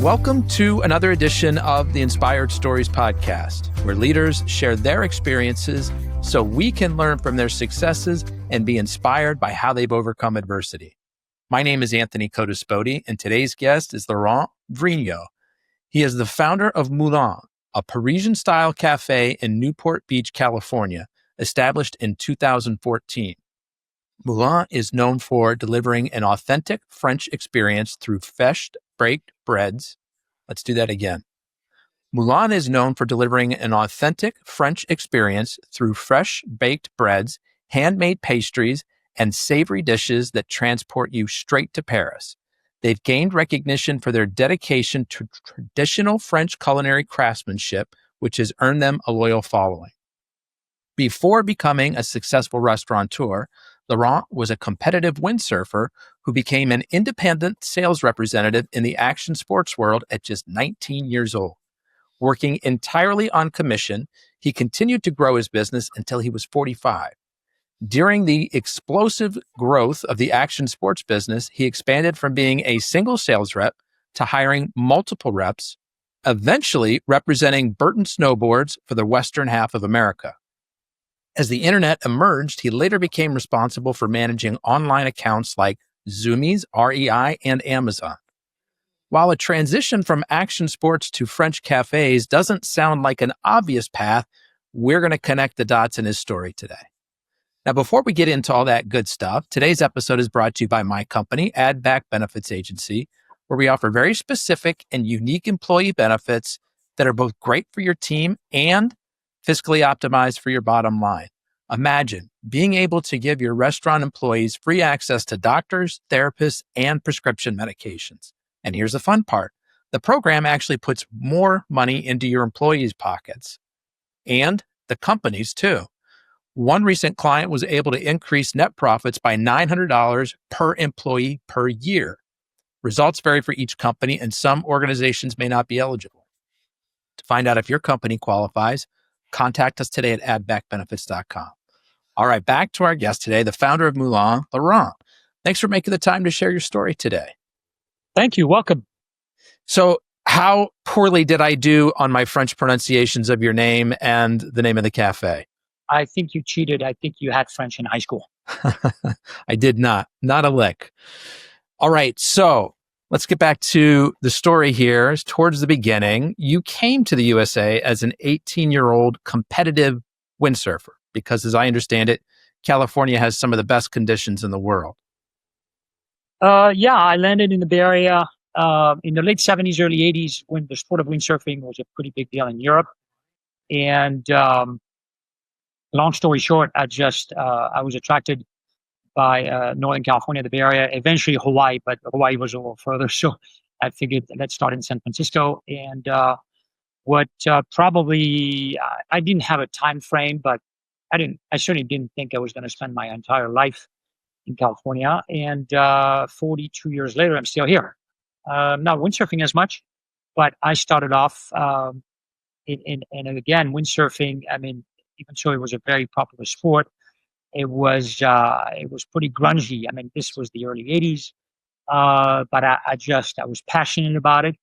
Welcome to another edition of the Inspired Stories podcast, where leaders share their experiences so we can learn from their successes and be inspired by how they've overcome adversity. My name is Anthony Codispoti, and today's guest is Laurent Vrignaud. He is the founder of Moulin, a Parisian-style café in Newport Beach, California, established in 2014. Moulin is known for delivering an authentic French experience through fresh baked breads. Let's do that again. Moulin is known for delivering an authentic French experience through fresh baked breads, handmade pastries, and savory dishes that transport you straight to Paris. They've gained recognition for their dedication to traditional French culinary craftsmanship, which has earned them a loyal following. Before becoming a successful restaurateur, Laurent was a competitive windsurfer who became an independent sales representative in the action sports world at just 19 years old. Working entirely on commission, he continued to grow his business until he was 45. During the explosive growth of the action sports business, he expanded from being a single sales rep to hiring multiple reps, eventually representing Burton Snowboards for the western half of America. As the internet emerged, he later became responsible for managing online accounts like Zoomies, REI, and Amazon. While a transition from action sports to French cafes doesn't sound like an obvious path, we're going to connect the dots in his story today. Now, before we get into all that good stuff, today's episode is brought to you by my company, Add Back Benefits Agency, where we offer very specific and unique employee benefits that are both great for your team and fiscally optimized for your bottom line. Imagine being able to give your restaurant employees free access to doctors, therapists, and prescription medications. And here's the fun part. The program actually puts more money into your employees' pockets and the company's too. One recent client was able to increase net profits by $900 per employee per year. Results vary for each company, and some organizations may not be eligible. To find out if your company qualifies, contact us today at addbackbenefits.com. All right, back to our guest today, the founder of Moulin, Laurent. Thanks for making the time to share your story today. Thank you. Welcome. So how poorly did I do on my French pronunciations of your name and the name of the cafe? I think you cheated. I think you had French in high school. I did not a lick. All right, so let's get back to the story here. Towards the beginning, you came to the USA as an 18-year-old competitive windsurfer because, as I understand it, California has some of the best conditions in the world. Yeah, I landed in the Bay Area in the late 70s, early 80s, when the sport of windsurfing was a pretty big deal in Europe. And long story short, I was attracted by Northern California, the Bay Area, eventually Hawaii, but Hawaii was a little further. So I figured let's start in San Francisco. And probably I didn't have a time frame, but I certainly didn't think I was going to spend my entire life in California. And 42 years later, I'm still here. Not windsurfing as much, but I started off and again, windsurfing, I mean, even so it was a very popular sport. It was pretty grungy. I mean, this was the early 80s, but I was passionate about it.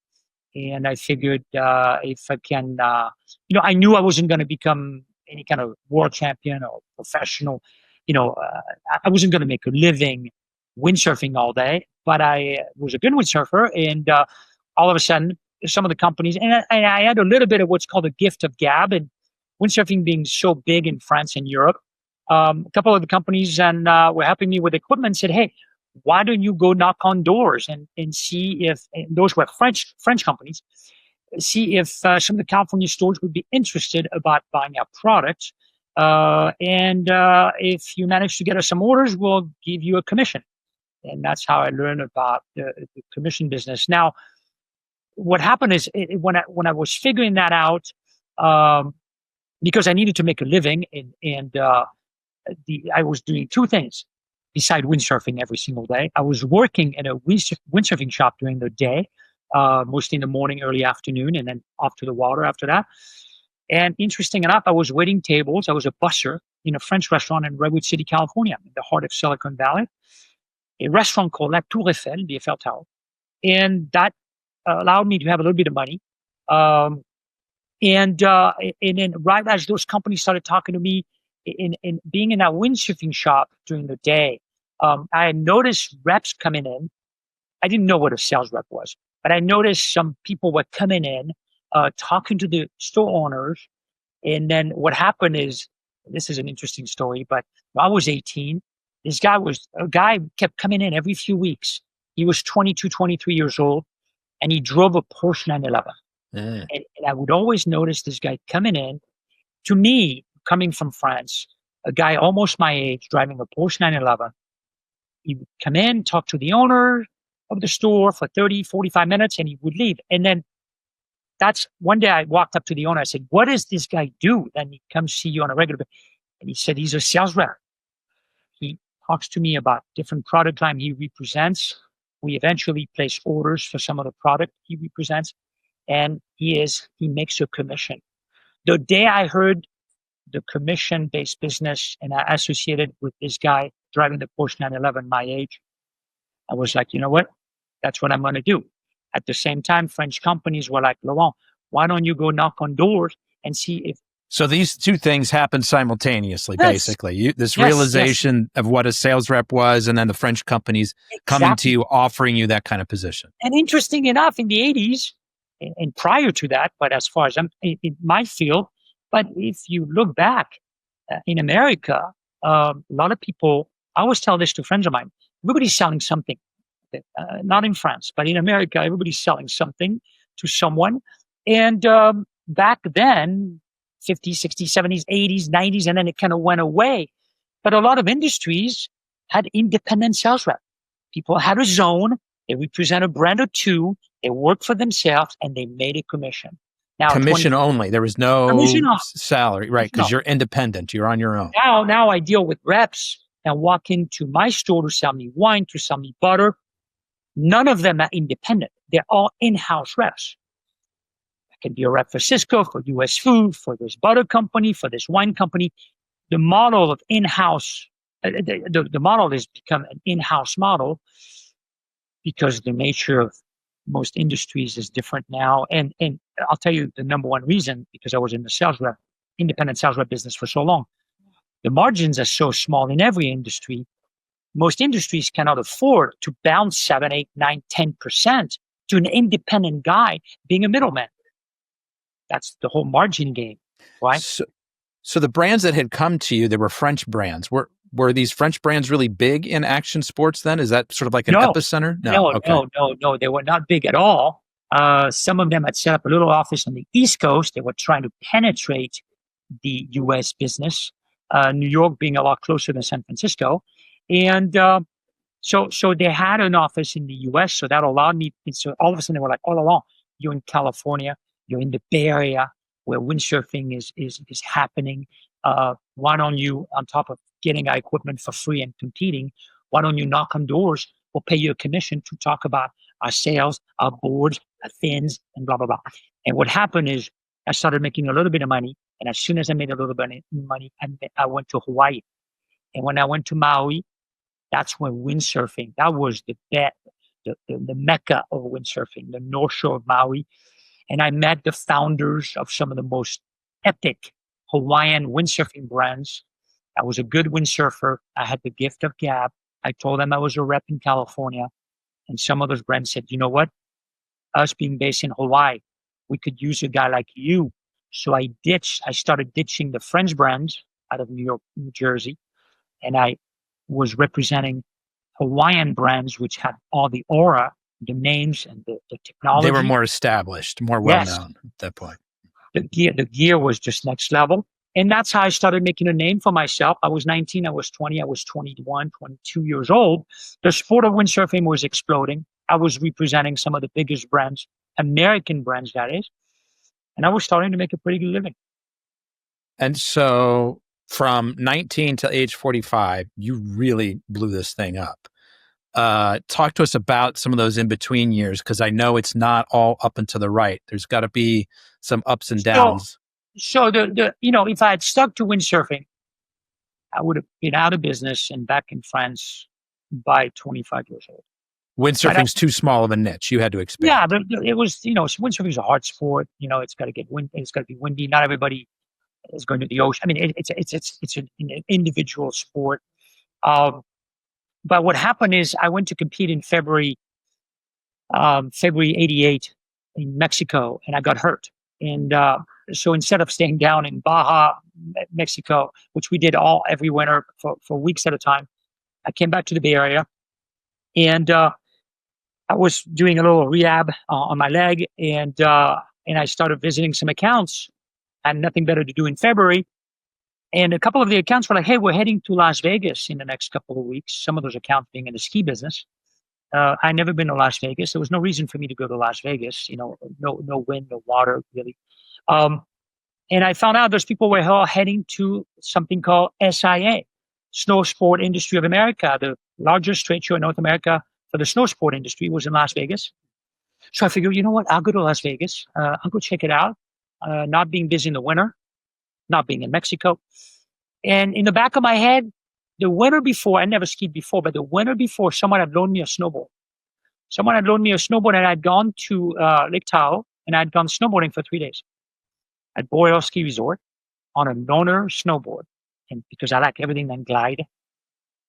And I figured if I can, I knew I wasn't going to become any kind of world champion or professional. I wasn't going to make a living windsurfing all day, but I was a good windsurfer. And all of a sudden, some of the companies, and I had a little bit of what's called a gift of gab, and windsurfing being so big in France and Europe, a couple of the companies were helping me with equipment, said, hey, why don't you go knock on doors and see if, and those were French companies, see if some of the California stores would be interested about buying our products. And if you manage to get us some orders, we'll give you a commission. And that's how I learned about the commission business. Now, what happened is when I was figuring that out, because I needed to make a living, and I was doing two things besides windsurfing every single day. I was working in a windsurfing shop during the day, mostly in the morning, early afternoon, and then off to the water after that. And interesting enough, I was waiting tables. I was a busser in a French restaurant in Redwood City, California, in the heart of Silicon Valley. A restaurant called La Tour Eiffel, the Eiffel Tower. And that allowed me to have a little bit of money. Um, and then right as those companies started talking to me in being in that windsurfing shop during the day, I had noticed reps coming in. I didn't know what a sales rep was, but I noticed some people were coming in, talking to the store owners. And then what happened is, this is an interesting story, but when I was 18, a guy kept coming in every few weeks. He was 22, 23 years old, and he drove a Porsche 911. And I would always notice this guy coming in. To me, coming from France, a guy almost my age driving a Porsche 911, he would come in, talk to the owner of the store for 30, 45 minutes, and he would leave. And then that's one day I walked up to the owner. I said, "What does this guy do?" Then he comes see you on a regular basis. And he said, "He's a sales rep. He talks to me about different product line he represents. We eventually place orders for some of the product he represents. And he makes a commission." The day I heard the commission-based business and I associated with this guy driving the Porsche 911 my age, I was like, you know what? That's what I'm going to do. At the same time, French companies were like, "Laurent, why don't you go knock on doors and see if..." So these two things happened simultaneously, Yes. basically. This Yes, realization of what a sales rep was, and then the French companies coming to you, offering you that kind of position. And interesting enough, in the 80s, and prior to that, but as far as I'm in my field, but if you look back in America, a lot of people, I always tell this to friends of mine, everybody's selling something. Not in France, but in America, everybody's selling something to someone. And back then, 50s, 60s, 70s, 80s, 90s, and then it kind of went away. But a lot of industries had independent sales rep. People had a zone, they represent a brand or two, they worked for themselves, and they made a commission. Now, Commission only. There was no salary, right? Because you're independent. You're on your own. Now I deal with reps and walk into my store to sell me wine, to sell me butter. None of them are independent. They're all in-house reps. I can be a rep for Cisco, for US Food, for this butter company, for this wine company. The model of in-house, the model has become an in-house model because the nature of most industries is different now. And I'll tell you the number one reason, because I was in the independent sales rep business for so long. The margins are so small in every industry. Most industries cannot afford to bounce 7, 8, 9, 10% to an independent guy being a middleman. That's the whole margin game, right? So the brands that had come to you, they were French brands. Were these French brands really big in action sports then? Is that sort of like an epicenter? No, they were not big at all. Some of them had set up a little office on the East Coast. They were trying to penetrate the US business, New York being a lot closer than San Francisco. And so they had an office in the US, so that allowed me. So all of a sudden they were like, "All along, you're in California, you're in the Bay Area where windsurfing is happening. Why don't you, on top of getting our equipment for free and competing, why don't you knock on doors? We'll pay you a commission to talk about our sales, our boards, our fins, and blah, blah, blah." And what happened is I started making a little bit of money. And as soon as I made a little bit of money, I went to Hawaii. And when I went to Maui, that's when windsurfing, that was the mecca of windsurfing, the North Shore of Maui. And I met the founders of some of the most epic Hawaiian windsurfing brands. I was a good windsurfer. I had the gift of gab. I told them I was a rep in California. And some of those brands said, "You know what? Us being based in Hawaii, we could use a guy like you." So I started ditching the French brands out of New York, New Jersey. And I was representing Hawaiian brands, which had all the aura, the names, and the technology. They were more established, more well-known at that point. The gear was just next level. And that's how I started making a name for myself. I was 19, I was 20, I was 21, 22 years old. The sport of windsurfing was exploding. I was representing some of the biggest brands, American brands, that is. And I was starting to make a pretty good living. And so from 19 to age 45, you really blew this thing up. Talk to us about some of those in-between years, because I know it's not all up and to the right. There's got to be some ups and downs. So if I had stuck to windsurfing, I would have been out of business and back in France by 25 years old. Windsurfing's too small of a niche. You had to expand. Yeah, it was, windsurfing is a hard sport. It's got to get wind. It's got to be windy. Not everybody is going to the ocean. I mean, it's an individual sport. But what happened is I went to compete in February '88 in Mexico, and I got hurt. And so instead of staying down in Baja, Mexico, which we did every winter for weeks at a time, I came back to the Bay Area, and I was doing a little rehab on my leg, and I started visiting some accounts. I had nothing better to do in February. And a couple of the accounts were like, hey, we're heading to Las Vegas in the next couple of weeks. Some of those accounts being in the ski business. I'd never been to Las Vegas. There was no reason for me to go to Las Vegas. No wind, no water, really. And I found out those people were all heading to something called SIA, Snow Sport Industry of America. The largest trade show in North America for the snow sport industry was in Las Vegas. So I figured, you know what? I'll go to Las Vegas. I'll go check it out. Not being busy in the winter, not being in Mexico. And in the back of my head, the winter before, I never skied before, but the winter before, someone had loaned me a snowboard. Someone had loaned me a snowboard, and I'd gone to Lake Tahoe, and I'd gone snowboarding for 3 days at Boyle Ski Resort on a loaner snowboard. And because I like everything that glide,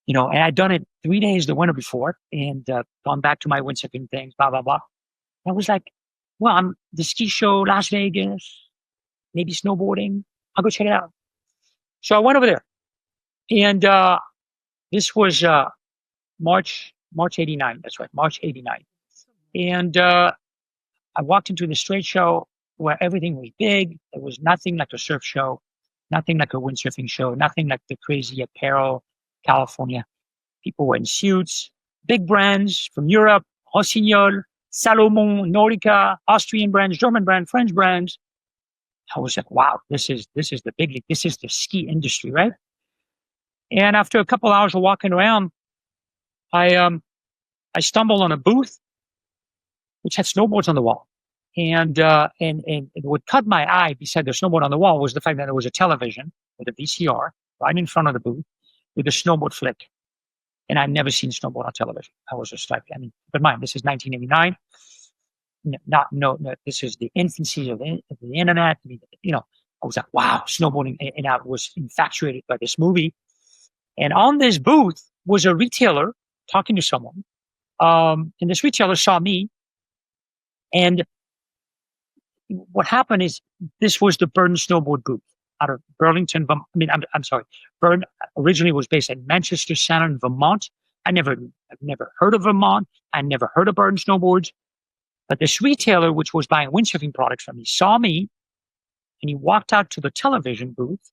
and I'd done it 3 days the winter before, and gone back to my windsurfing things, blah, blah, blah. I was like, well, I'm the ski show, Las Vegas, maybe snowboarding. I'll go check it out. So I went over there, and this was March '89. That's right, March '89. And I walked into this trade show where everything was big. There was nothing like a surf show, nothing like a windsurfing show, nothing like the crazy apparel, California. People were in suits, big brands from Europe, Rossignol, Salomon, Nordica, Austrian brands, German brands, French brands. I was like, wow, this is the big league. This is the ski industry, right? And after a couple hours of walking around, I stumbled on a booth which had snowboards on the wall. And what caught my eye beside the snowboard on the wall was the fact that there was a television with a VCR right in front of the booth with a snowboard flick. And I'd never seen snowboard on television. I was just like, but mind, this is 1989. No, this is the infancy of the internet. I was like, wow, snowboarding. And I was infatuated by this movie. And on this booth was a retailer talking to someone. And this retailer saw me. And what happened is this was the Burton Snowboard booth out of Burlington, Burton originally was based in Manchester Center in Vermont. I've never heard of Vermont. I never heard of Burton Snowboards. But this retailer, which was buying windsurfing products from me, saw me, and he walked out to the television booth,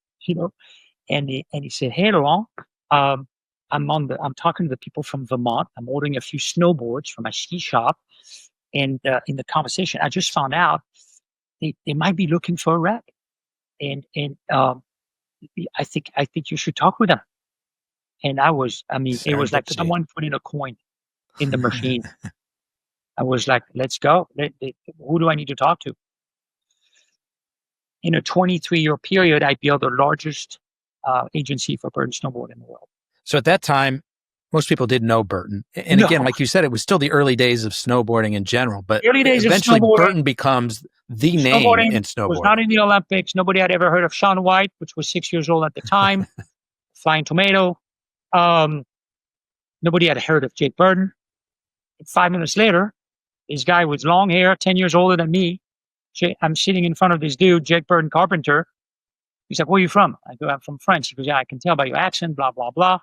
and he said, "Hey, Laurent, I'm talking to the people from Vermont. I'm ordering a few snowboards from my ski shop, and in the conversation, I just found out they might be looking for a rep, and I think you should talk with them." And it was like someone putting a coin in the machine. I was like, let's go. Who do I need to talk to? In a 23-year period, I built the largest agency for Burton Snowboard in the world. So at that time, most people didn't know Burton. And again, like you said, it was still the early days of snowboarding in general. But eventually Burton becomes the name in snowboarding. Was not in the Olympics. Nobody had ever heard of Shaun White, which was 6 years old at the time. Flying Tomato. Nobody had heard of Jake Burton. And 5 minutes later, this guy with long hair, 10 years older than me, I'm sitting in front of this dude, Jake Burton Carpenter. He's like, where are you from? I go, I'm from France. He goes, yeah, I can tell by your accent, blah, blah, blah.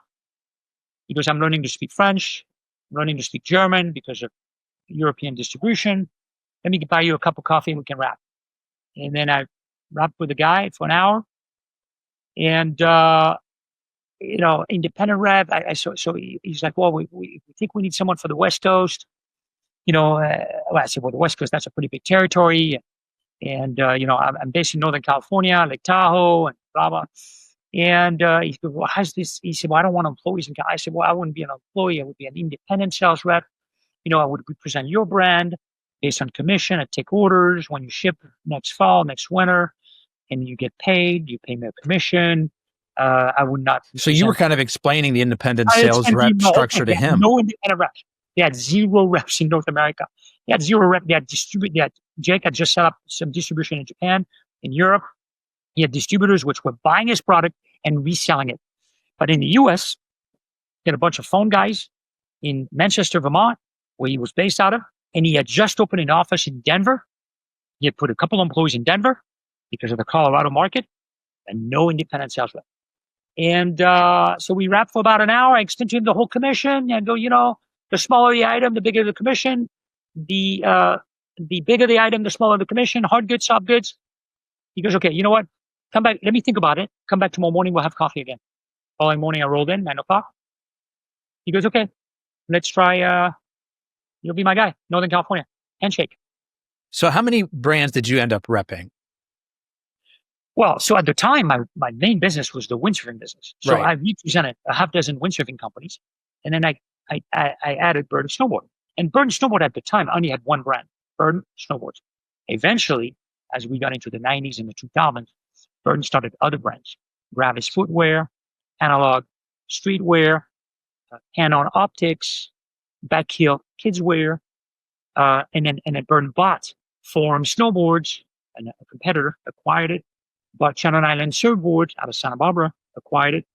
He goes, I'm learning to speak French, I'm learning to speak German because of European distribution. Let me buy you a cup of coffee and we can rap. And then I rapped with the guy for an hour. And, independent rap. So he's like, well, we think we need someone for the West Coast. I said, well, the West Coast, that's a pretty big territory. And, I'm based in Northern California, Lake Tahoe, and blah, blah. And he said, well, how's this? He said, well, I don't want employees. I said, well, I wouldn't be an employee. I would be an independent sales rep. I would represent your brand based on commission. I take orders when you ship next fall, next winter, and you get paid. You pay me a commission. I would not. So you were kind of explaining the independent sales rep structure to him. No independent reps. They had zero reps in North America. They had zero reps. Jake had just set up some distribution in Japan, in Europe. He had distributors which were buying his product and reselling it. But in the US, he had a bunch of phone guys in Manchester, Vermont, where he was based out of, and he had just opened an office in Denver. He had put a couple of employees in Denver because of the Colorado market, and no independent sales rep. And so we rapped for about an hour. I explained to him the whole commission and go, the smaller the item, the bigger the commission. The bigger the item, the smaller the commission. Hard goods, soft goods. He goes, okay, you know what? Come back. Let me think about it. Come back tomorrow morning. We'll have coffee again. Following morning, I rolled in, 9:00. He goes, okay, let's try. You'll be my guy, Northern California. Handshake. So how many brands did you end up repping? Well, so at the time, my main business was the windsurfing business. So Right. I represented a half dozen windsurfing companies. And then I added Burton Snowboard. And Burton Snowboard at the time only had one brand, Burton Snowboards. Eventually, as we got into the 90s and the 2000s, Burton started other brands. Gravis Footwear, Analog, Streetwear, Hand-On Optics, Backheel Kidswear, and then Burton bought Forum Snowboards, and a competitor acquired it. Bought Channel Island Surfboards out of Santa Barbara, acquired it.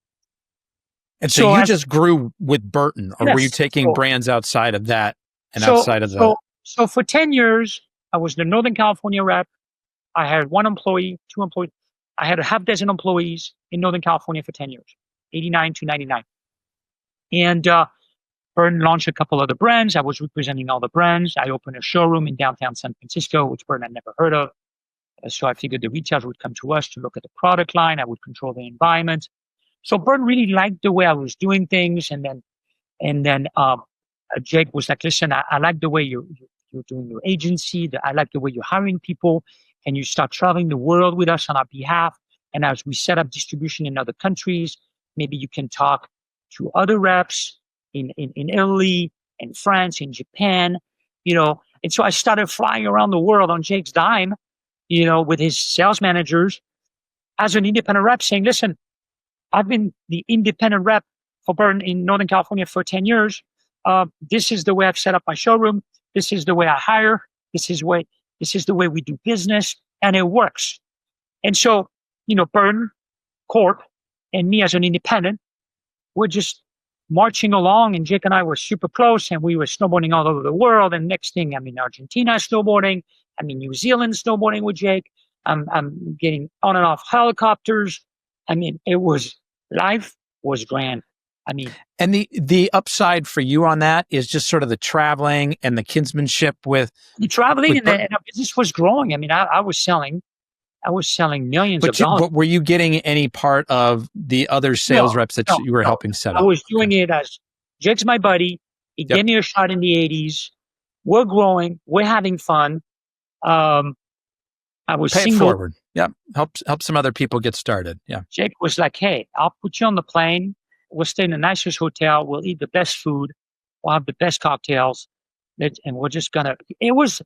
And so you just grew with Burton, or Yes. were you taking So- brands outside of that and outside of the... So for 10 years, I was the Northern California rep. I had one employee, two employees. I had a half dozen employees in Northern California for 10 years, 89 to 99. And Burton launched a couple other brands. I was representing all the brands. I opened a showroom in downtown San Francisco, which Burton had never heard of. So I figured the retailers would come to us to look at the product line. I would control the environment. So Burton really liked the way I was doing things. And then Jake was like, listen, I like the way you're doing your agency. I like the way you're hiring people. And you start traveling the world with us on our behalf. And as we set up distribution in other countries, maybe you can talk to other reps in Italy, in France, in Japan, And so I started flying around the world on Jake's dime, with his sales managers as an independent rep saying, listen, I've been the independent rep for Burton in Northern California for 10 years. This is the way I've set up my showroom. This is the way I hire. This is the way we do business, and it works. And so, Burton Corp and me as an independent, we're just marching along, and Jake and I were super close, and we were snowboarding all over the world. And next thing, I'm in Argentina snowboarding. I'm in New Zealand snowboarding with Jake. I'm getting on and off helicopters. Life was grand. And the upside for you on that is just sort of the traveling and the kinsmanship with the traveling, and our business was growing. I was selling millions of dollars. But were you getting any part of the other sales reps that you were helping set up? I was doing it as Jake's my buddy. He gave me a shot in the 80s. We're growing. We're having fun. I was Pay single. It forward. Yeah. Help some other people get started. Yeah. Jake was like, hey, I'll put you on the plane. We'll stay in the nicest hotel. We'll eat the best food. We'll have the best cocktails. And we're just gonna, it was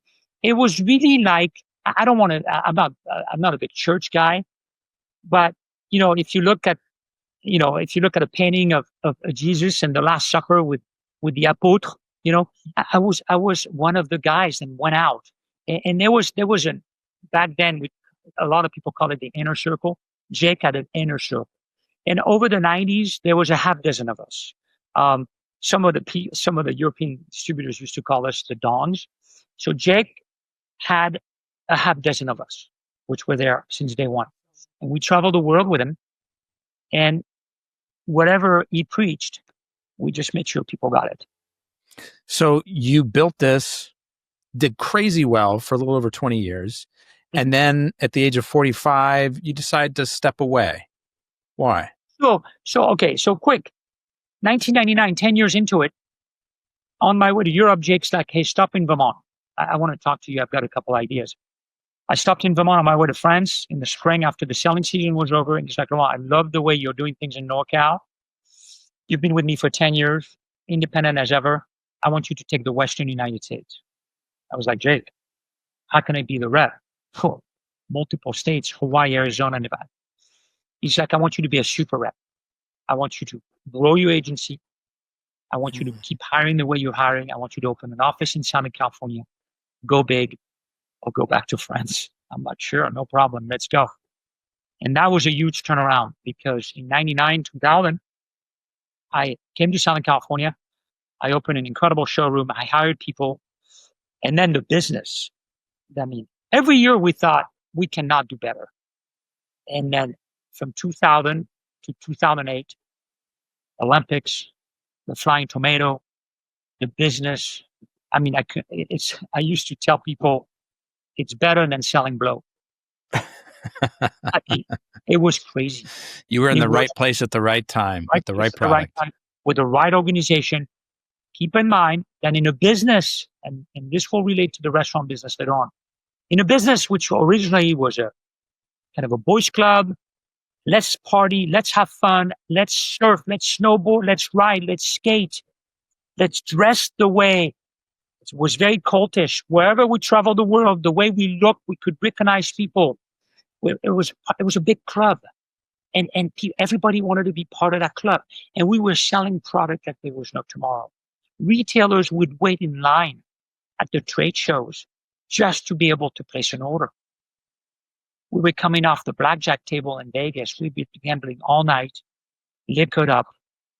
really like, I don't want to, I'm not a big church guy, but if you look at a painting of Jesus and the Last Supper with the apôtres, I was one of the guys that went out, and there was back then, a lot of people call it the inner circle. Jake had an inner circle, and over the 90s there was a half dozen of us. Some of the European distributors used to call us the Dons. So Jake had a half dozen of us, which were there since day one, and we traveled the world with him. And whatever he preached, we just made sure people got it. So you built this, did crazy well for a little over 20 years. And then at the age of 45, you decide to step away. Why? So quick. 1999, 10 years into it, on my way to Europe, Jake's like, hey, stop in Vermont. I want to talk to you. I've got a couple ideas. I stopped in Vermont on my way to France in the spring after the selling season was over. And he's like, Laurent, I love the way you're doing things in NorCal. You've been with me for 10 years, independent as ever. I want you to take the Western United States. I was like, Jake, how can I be the rep for multiple states, Hawaii, Arizona, Nevada? He's like, I want you to be a super rep. I want you to grow your agency, I want you to keep hiring the way you're hiring. I want you to open an office in Southern California, go big, or go back to France. I'm like, sure, no problem. Let's go. And that was a huge turnaround because in 99, 2000, I came to Southern California. I opened an incredible showroom. I hired people. And then the business. I mean, every year we thought we cannot do better. And then from 2000 to 2008, Olympics, the Flying Tomato, the business. I mean, I used to tell people it's better than selling blow. It was crazy. You were in the right place at the right time with the right product. With the right organization. Keep in mind that in a business, and this will relate to the restaurant business later on, in a business which originally was a kind of a boys club, let's party, let's have fun, let's surf, let's snowboard, let's ride, let's skate, let's dress the way. It was very cultish. Wherever we traveled the world, the way we looked, we could recognize people. It was a big club. And everybody wanted to be part of that club. And we were selling product like there was no tomorrow. Retailers would wait in line at the trade shows just to be able to place an order. We were coming off the blackjack table in Vegas. We'd be gambling all night, liquored up,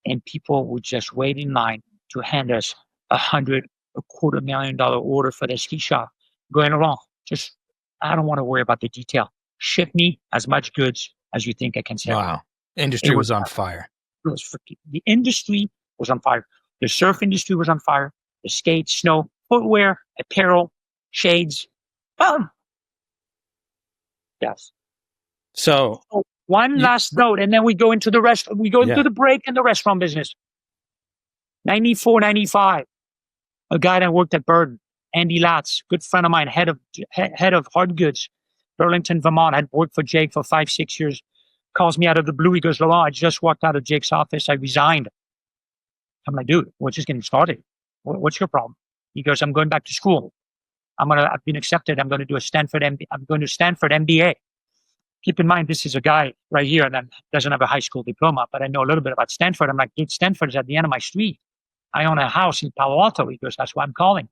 and people would just wait in line to hand us $250,000 order for the ski shop. Going along, I don't want to worry about the detail. Ship me as much goods as you think I can sell. Wow. Industry was on fire. The industry was on fire. The surf industry was on fire. The skate, snow, footwear, apparel, shades. Yes. So one last note, and then we go into the rest. We go into the break in the restaurant business. 94, 95. A guy that worked at Burton, Andy Latz, good friend of mine, head of hard goods, Burlington, Vermont, had worked for Jake for 5-6 years. Calls me out of the blue. He goes, Laurent, I just walked out of Jake's office. I resigned. I'm like, dude, we're just getting started. What's your problem? He goes, I'm going back to school. I've been accepted. I'm going to do Stanford MBA. Keep in mind, this is a guy right here that doesn't have a high school diploma, but I know a little bit about Stanford. I'm like, dude, Stanford is at the end of my street. I own a house in Palo Alto. He goes, that's why I'm calling.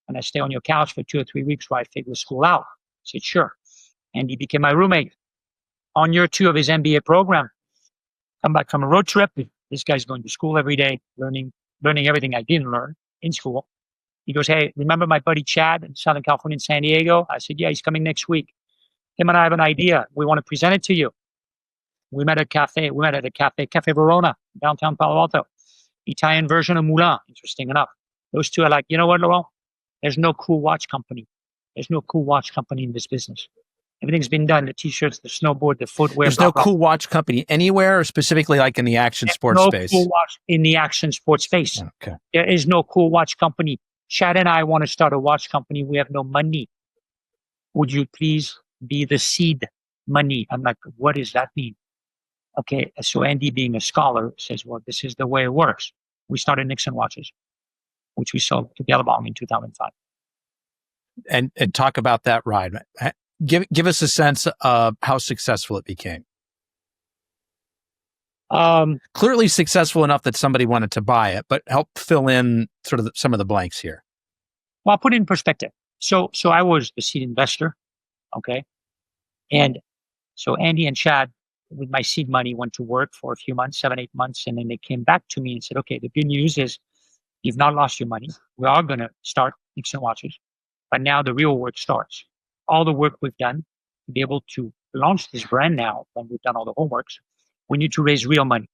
And I stay on your couch for 2 or 3 weeks while I figure school out. I said, sure. And he became my roommate on year 2 of his MBA program. Come back from a road trip. This guy's going to school every day, learning everything I didn't learn in school. He goes, hey, remember my buddy Chad in Southern California in San Diego? I said, yeah, he's coming next week. Him and I have an idea. We want to present it to you. We met at a cafe. We met at a cafe, Cafe Verona, downtown Palo Alto. Italian version of Moulin, interesting enough. Those two are like, you know what, Laurent? There's no cool watch company. There's no cool watch company in this business. Everything's been done. The t-shirts, the snowboard, the footwear. There's no cool watch company anywhere, or specifically like in the action sports space? No cool watch in the action sports space. Okay. There is no cool watch company. Chad and I want to start a watch company. We have no money. Would you please be the seed money? I'm like, what does that mean? Okay, so Andy, being a scholar, says, well, this is the way it works. We started Nixon Watches, which we sold to Billabong in 2005. And talk about that ride. Give us a sense of how successful it became. Clearly successful enough that somebody wanted to buy it, but help fill in sort of some of the blanks here. Well, I'll put it in perspective. So I was the seed investor, okay? And so Andy and Chad, with my seed money, went to work for a few months, 7-8 months, and then they came back to me and said, okay, the good news is you've not lost your money. We are going to start Nixon Watches, but now the real work starts. All the work we've done to be able to launch this brand now, when we've done all the homeworks, we need to raise real money.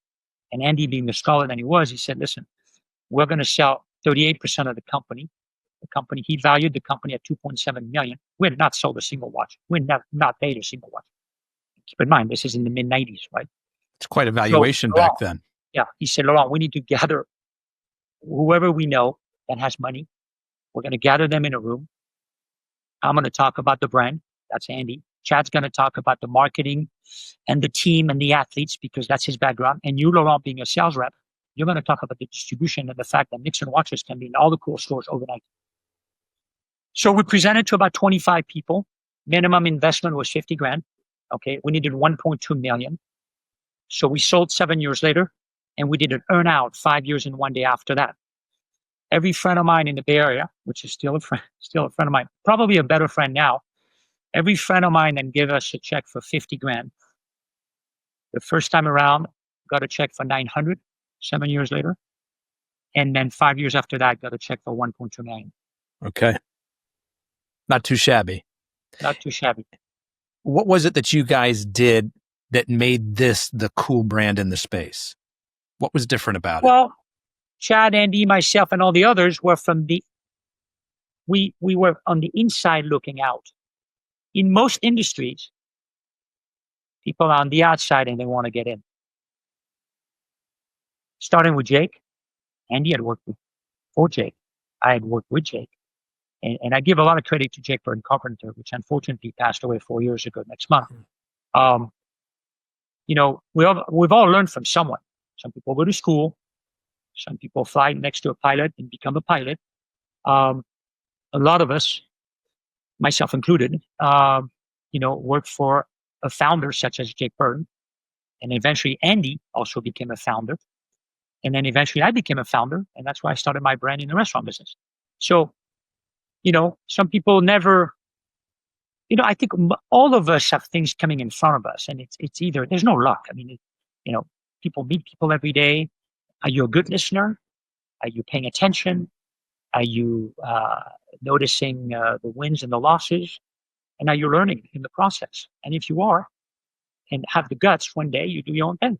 And Andy, being the scholar that he was, he said, listen, we're going to sell 38% of the company. He valued the company at $2.7 million. We had not sold a single watch. We had not paid a single watch. Keep in mind, this is in the mid-90s, right? It's quite a valuation back then. Yeah. He said, Laurent, we need to gather whoever we know that has money. We're going to gather them in a room. I'm going to talk about the brand. That's Andy. Chad's going to talk about the marketing and the team and the athletes, because that's his background. And you, Laurent, being a sales rep, you're going to talk about the distribution and the fact that Nixon Watches can be in all the cool stores overnight. So we presented to about 25 people. Minimum investment was 50 grand. Okay. We needed 1.2 million. So we sold 7 years later, And we did an earn out 5 years and 1 day after that. Every friend of mine in the Bay Area, which is still a friend of mine, probably a better friend now. Every friend of mine then gave us a check for 50 grand. The first time around, got a check for 900, 7 years later. And then 5 years after that, got a check for 1.2 million. Okay. Not too shabby. Not too shabby. What was it that you guys did that made this the cool brand in the space? What was different about it? Well, Chad, Andy, myself, and all the others were we were on the inside looking out. In most industries, people are on the outside and they want to get in. Starting with Jake, Andy had worked for Jake. I had worked with Jake. And I give a lot of credit to Jake Burton Carpenter, which unfortunately passed away 4 years ago next month. We've all learned from someone. Some people go to school. Some people fly next to a pilot and become a pilot. A lot of us, myself included, worked for a founder such as Jake Burton. And eventually Andy also became a founder. And then eventually I became a founder. And that's why I started my brand in the restaurant business. So, some people never, I think all of us have things coming in front of us. And it's either, there's no luck. I mean, people meet people every day. Are you a good listener? Are you paying attention? Are you noticing the wins and the losses? And are you learning in the process? And if you are, and have the guts, one day you do your own thing.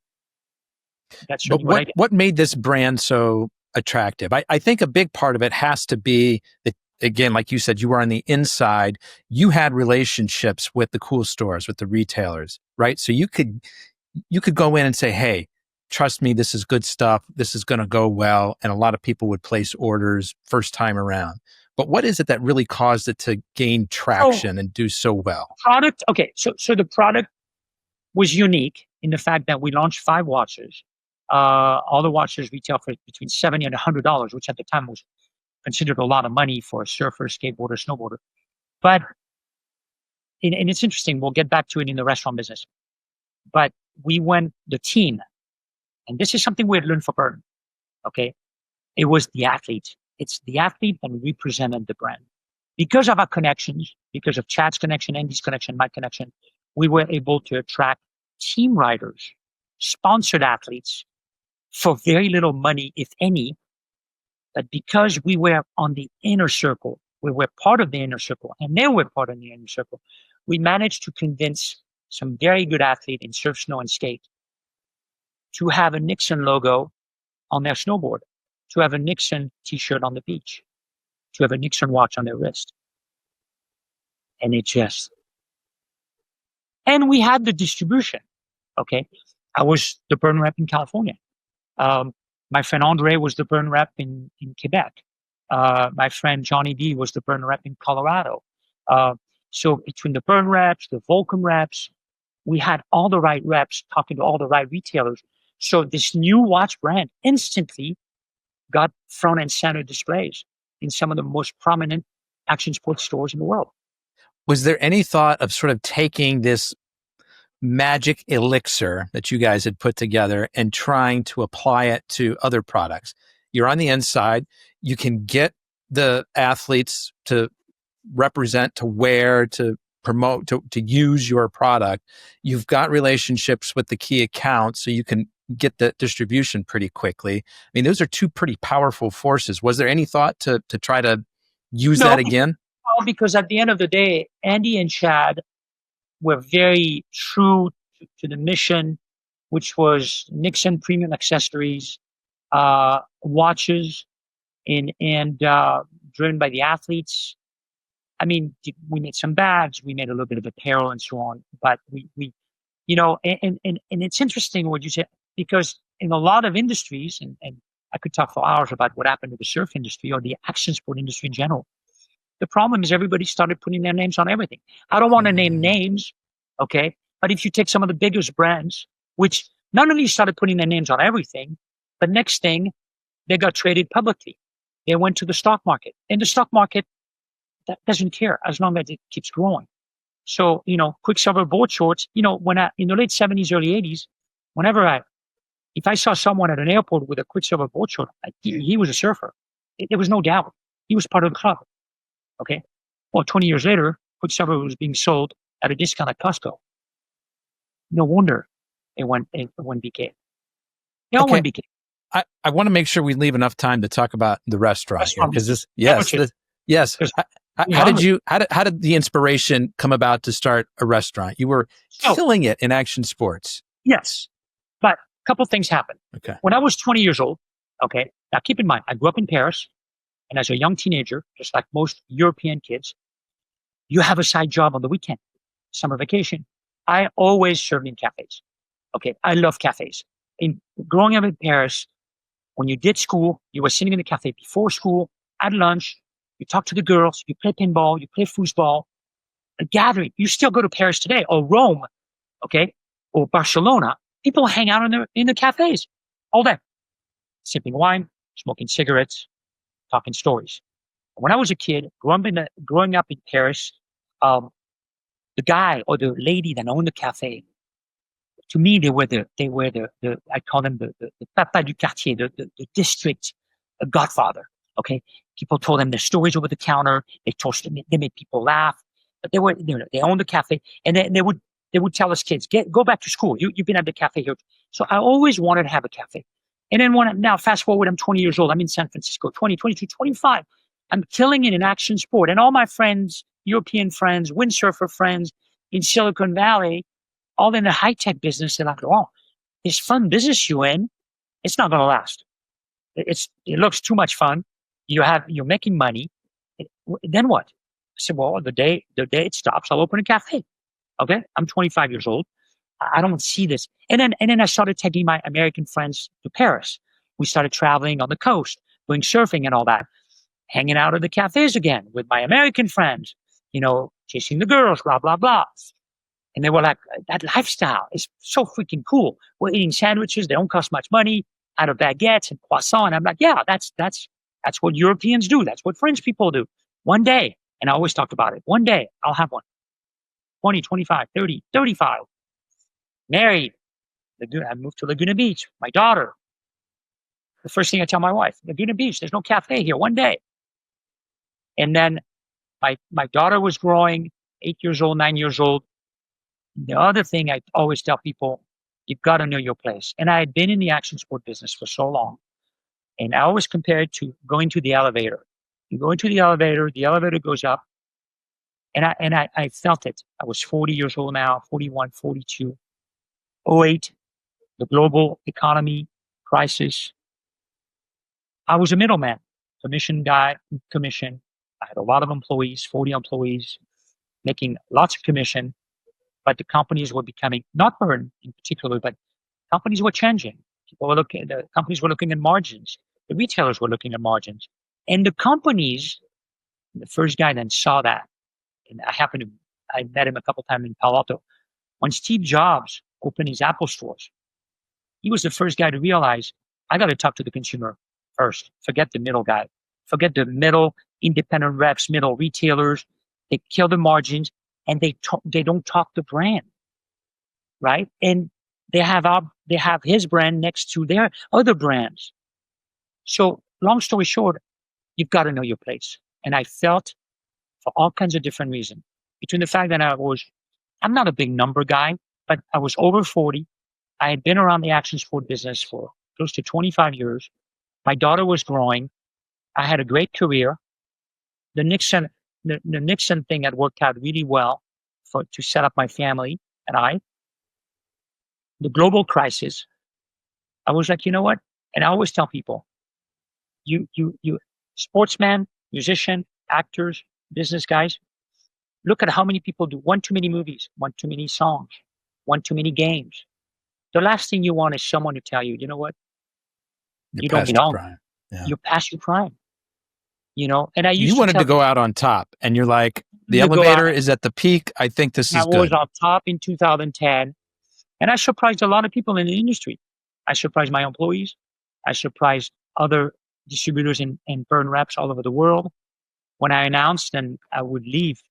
That's but what made this brand so attractive? I think a big part of it has to be that, again, like you said, you were on the inside. You had relationships with the cool stores, with the retailers, right? So you could go in and say, hey, trust me, this is good stuff. This is going to go well. And a lot of people would place orders first time around. But what is it that really caused it to gain traction and do so well? Product. Okay. So the product was unique in the fact that we launched 5 watches. All the watches retail for between $70 and $100, which at the time was considered a lot of money for a surfer, skateboarder, snowboarder. But, and it's interesting, we'll get back to it in the restaurant business. But the team, and this is something we had learned from Burton, okay? It was the athlete. It's the athlete that represented the brand. Because of our connections, because of Chad's connection, Andy's connection, my connection, we were able to attract team riders, sponsored athletes for very little money, if any. But because we were on the inner circle, we were part of the inner circle, and they were part of the inner circle, we managed to convince some very good athletes in surf, snow, and skate to have a Nixon logo on their snowboard, to have a Nixon t-shirt on the beach, to have a Nixon watch on their wrist. And and we had the distribution, okay? I was the Burton rep in California. My friend Andre was the Burton rep in Quebec. My friend Johnny D was the Burton rep in Colorado. So between the Burton reps, the Volcom reps, we had all the right reps talking to all the right retailers. So this new watch brand instantly got front and center displays in some of the most prominent action sports stores in the world. Was there any thought of sort of taking this magic elixir that you guys had put together and trying to apply it to other products? You're on the inside. You can get the athletes to represent, to wear, to promote, to use your product. You've got relationships with the key accounts, so you can get the distribution pretty quickly. I mean, those are two pretty powerful forces. Was there any thought to try to use that again? No, because at the end of the day, Andy and Chad were very true to the mission, which was Nixon premium accessories, watches, and driven by the athletes. I mean, we made some bags, we made a little bit of apparel and so on, but we and it's interesting what you said, because in a lot of industries, and I could talk for hours about what happened to the surf industry or the action sport industry in general. The problem is everybody started putting their names on everything. I don't want to name names, okay? But if you take some of the biggest brands, which not only started putting their names on everything, but next thing, they got traded publicly. They went to the stock market. And the stock market, that doesn't care as long as it keeps growing. So, Quicksilver board shorts, when in the late 70s, early 80s, whenever If I saw someone at an airport with a Quicksilver boat show, he was a surfer. There was no doubt. He was part of the club. Okay. Well, 20 years later, Quicksilver was being sold at a discount at Costco. No wonder it went BK. They all went BK. I want to make sure we leave enough time to talk about the restaurant here, because how did the inspiration come about to start a restaurant? You were killing it in action sports. Yes, but a couple things happened. Okay. When I was 20 years old, okay, now keep in mind, I grew up in Paris, and as a young teenager, just like most European kids, you have a side job on the weekend, summer vacation. I always served in cafes. Okay, I love cafes. Growing up in Paris, when you did school, you were sitting in the cafe before school, at lunch, you talk to the girls, you play pinball, you play foosball, a gathering. You still go to Paris today, or Rome, okay, or Barcelona. People hang out in the cafes all day, sipping wine, smoking cigarettes, talking stories. When I was a kid, growing up in Paris, the guy or the lady that owned the cafe, to me, they were the I call them the papa du quartier, the district godfather. Okay, people told them their stories over the counter. They made people laugh, but they owned the cafe, and they would tell us kids, go back to school. You've been at the cafe here. So I always wanted to have a cafe. And then now fast forward, I'm 20 years old. I'm in San Francisco, 20, 22, 25. I'm killing it in action sport, and all my friends, European friends, windsurfer friends in Silicon Valley, all in the high-tech business, they're like, oh, this fun business you're in, it's not going to last. It looks too much fun. You're making money. Then what? I said, well, the day it stops, I'll open a cafe. Okay. I'm 25 years old. I don't see this. And then I started taking my American friends to Paris. We started traveling on the coast, going surfing and all that, hanging out at the cafes again with my American friends, chasing the girls, blah, blah, blah. And they were like, that lifestyle is so freaking cool. We're eating sandwiches. They don't cost much money, out of baguettes and croissants. And I'm like, yeah, that's what Europeans do. That's what French people do. One day, and I always talked about it, one day I'll have one. 20, 25, 30, 35. Married. I moved to Laguna Beach. My daughter. The first thing I tell my wife, Laguna Beach, there's no cafe here. One day. And then my daughter was growing, 8 years old, 9 years old. The other thing I always tell people, you've got to know your place. And I had been in the action sport business for so long. And I always compare it to going to the elevator. You go into the elevator goes up. And I felt it. I was 40 years old now, 41, 42. 08, the global economy crisis. I was a middleman, commission guy, commission. I had a lot of employees, 40 employees, making lots of commission. But the companies were becoming, not Burton in particular, but companies were changing. The companies were looking at margins. The retailers were looking at margins. And the companies, the first guy then saw that. And I met him a couple times in Palo Alto. When Steve Jobs opened his Apple stores, he was the first guy to realize, I got to talk to the consumer first. Forget the middle guy. Forget the middle independent reps, middle retailers. They kill the margins. And they don't talk the brand, right? And they have his brand next to their other brands. So long story short, you've got to know your place. And I felt, for all kinds of different reasons, between the fact that I'm not a big number guy, but I was over 40. I had been around the action sport business for close to 25 years. My daughter was growing. I had a great career. The Nixon thing had worked out really well to set up my family and I. The global crisis, I was like, you know what? And I always tell people, you sportsmen, musician, actors, business guys, look at how many people do one too many movies, one too many songs, one too many games. The last thing you want is someone to tell you, you know what? You don't belong. Yeah. You're past your prime. And you wanted to go out on top, and you're like, the elevator is at the peak. I think this is good. I was on top in 2010, and I surprised a lot of people in the industry. I surprised my employees. I surprised other distributors and Burton reps all over the world. When I announced and I would leave,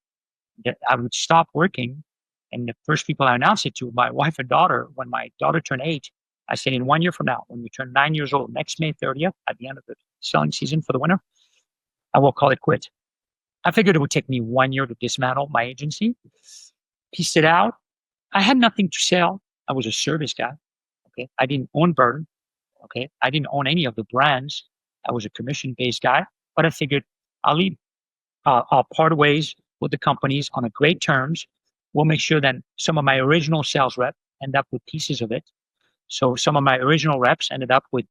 that I would stop working, and the first people I announced it to, my wife and daughter, when my daughter turned 8, I said, in 1 year from now, when we turn 9 years old, next May 30th, at the end of the selling season for the winter, I will call it quit. I figured it would take me 1 year to dismantle my agency, piece it out. I had nothing to sell. I was a service guy. Okay. I didn't own Burton. Okay. I didn't own any of the brands. I was a commission-based guy, but I figured I'll leave. I'll part ways with the companies on a great terms. We'll make sure that some of my original sales rep end up with pieces of it. So some of my original reps ended up with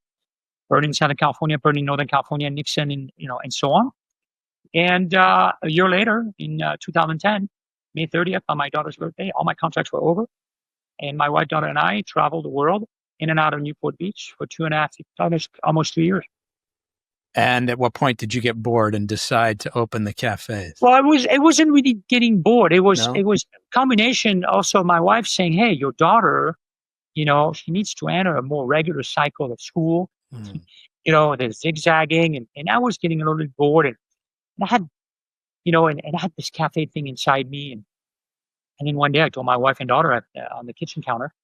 Burton in Southern California, Burton in Northern California, Nixon, and and so on. And a year later, in 2010, May 30th, on my daughter's birthday, all my contracts were over, and my wife, daughter, and I traveled the world in and out of Newport Beach for 2.5, almost 3 years. And at what point did you get bored and decide to open the cafes? Well, it wasn't really getting bored. It was a combination. Also, my wife saying, "Hey, your daughter, she needs to enter a more regular cycle of school. The zigzagging, and I was getting a little bit bored, and I had, and I had this cafe thing inside me, and then one day I told my wife and daughter on the kitchen counter,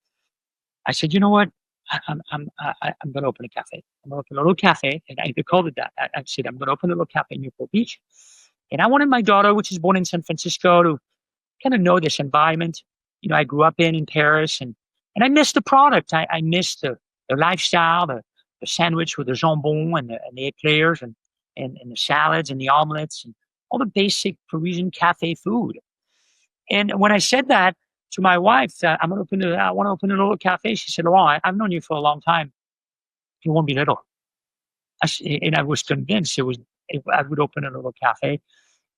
I said, you know what? I'm going to open a cafe. I'm going to open a little cafe, and I called it that. I said, I'm going to open a little cafe in Newport Beach. And I wanted my daughter, which is born in San Francisco, to kind of know this environment. I grew up in Paris, and I missed the product. I missed the lifestyle, the sandwich with the jambon and the eclairs and the salads and the omelets and all the basic Parisian cafe food. And when I said that to my wife, I want to open a little cafe, she said, Laurent, I've known you for a long time. You won't be little. And I was convinced I would open a little cafe.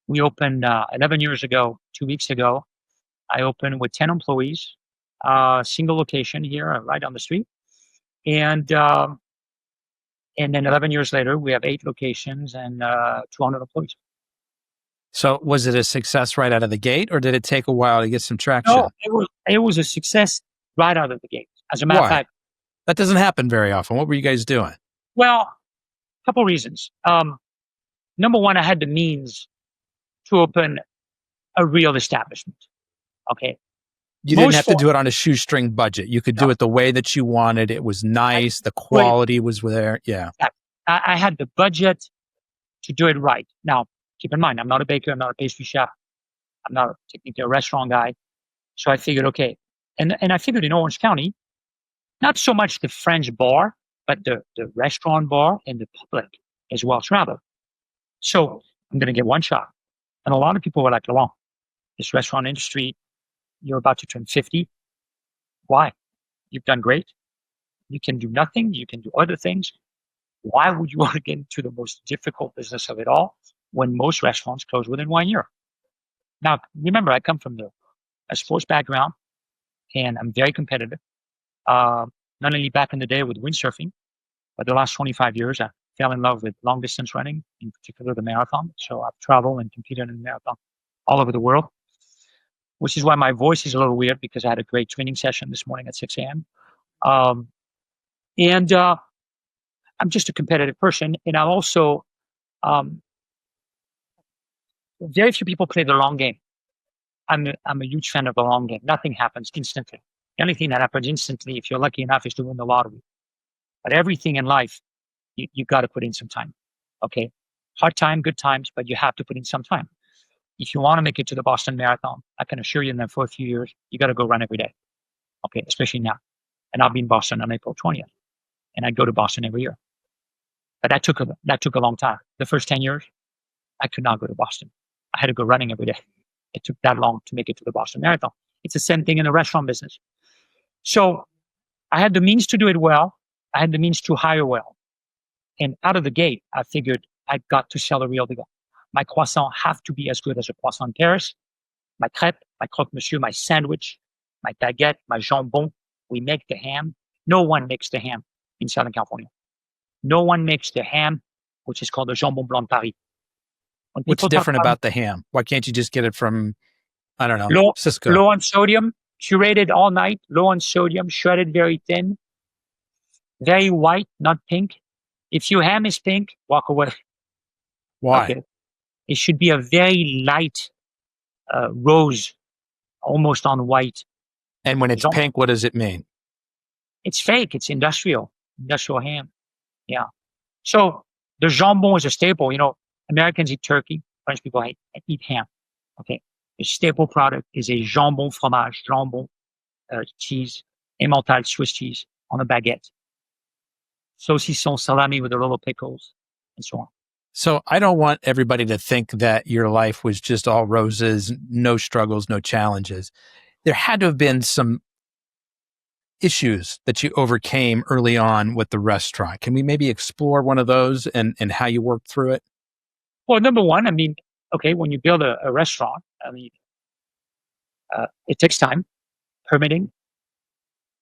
We opened 11 years ago, 2 weeks ago. I opened with 10 employees, single location here right on the street. And then 11 years later, we have 8 locations and 200 employees. So was it a success right out of the gate, or did it take a while to get some traction? No, it was a success right out of the gate. As a matter of fact, that doesn't happen very often. What were you guys doing? Well, a couple of reasons. Number one, I had the means to open a real establishment. Okay. You didn't have to do it on a shoestring budget. You could do it the way that you wanted. It was nice. The quality was there. Yeah. I had the budget to do it right. Now, keep in mind, I'm not a baker. I'm not a pastry chef. I'm not technically a restaurant guy. So I figured, okay. And I figured in Orange County, not so much the French bar, but the restaurant bar and the public is well traveled. So I'm going to get one shot. And a lot of people were like, Laurent, this restaurant industry, you're about to turn 50. Why? You've done great. You can do nothing. You can do other things. Why would you want to get into the most difficult business of it all when most restaurants close within 1 year? Now, remember, I come from a sports background, and I'm very competitive. Not only back in the day with windsurfing, but the last 25 years, I fell in love with long distance running, in particular the marathon. So I've traveled and competed in the marathon all over the world, which is why my voice is a little weird, because I had a great training session this morning at 6 a.m. And I'm just a competitive person. And I'm also, very few people play the long game. I'm a huge fan of the long game. Nothing happens instantly. The only thing that happens instantly, if you're lucky enough, is to win the lottery. But everything in life, you got to put in some time. Okay. Hard time, good times, but you have to put in some time. If you want to make it to the Boston Marathon, I can assure you that for a few years, you got to go run every day. Okay. Especially now. And I'll be in Boston on April 20th. And I go to Boston every year. But that took a long time. The first 10 years, I could not go to Boston. I had to go running every day. It took that long to make it to the Boston Marathon. It's the same thing in the restaurant business. So I had the means to do it well. I had the means to hire well. And out of the gate, I figured I got to sell the real deal. My croissant have to be as good as a croissant in Paris. My crêpe, my croque monsieur, my sandwich, my baguette, my jambon. We make the ham. No one makes the ham in Southern California. No one makes the ham, which is called the jambon blanc de Paris. What's different about the ham? Why can't you just get it from, I don't know, Cisco? Low on sodium, curated all night, low on sodium, shredded very thin, very white, not pink. If your ham is pink, walk away. Why? Okay. It should be a very light rose, almost on white. And when it's pink, what does it mean? It's fake. It's industrial ham. Yeah. So the jambon is a staple. Americans eat turkey. French people eat ham. Okay. The staple product is a jambon fromage, jambon cheese, Emmental Swiss cheese on a baguette. Saucisson salami with the little pickles and so on. So I don't want everybody to think that your life was just all roses, no struggles, no challenges. There had to have been some issues that you overcame early on with the restaurant. Can we maybe explore one of those and how you worked through it? Well, number one, when you build a restaurant, it takes time, permitting,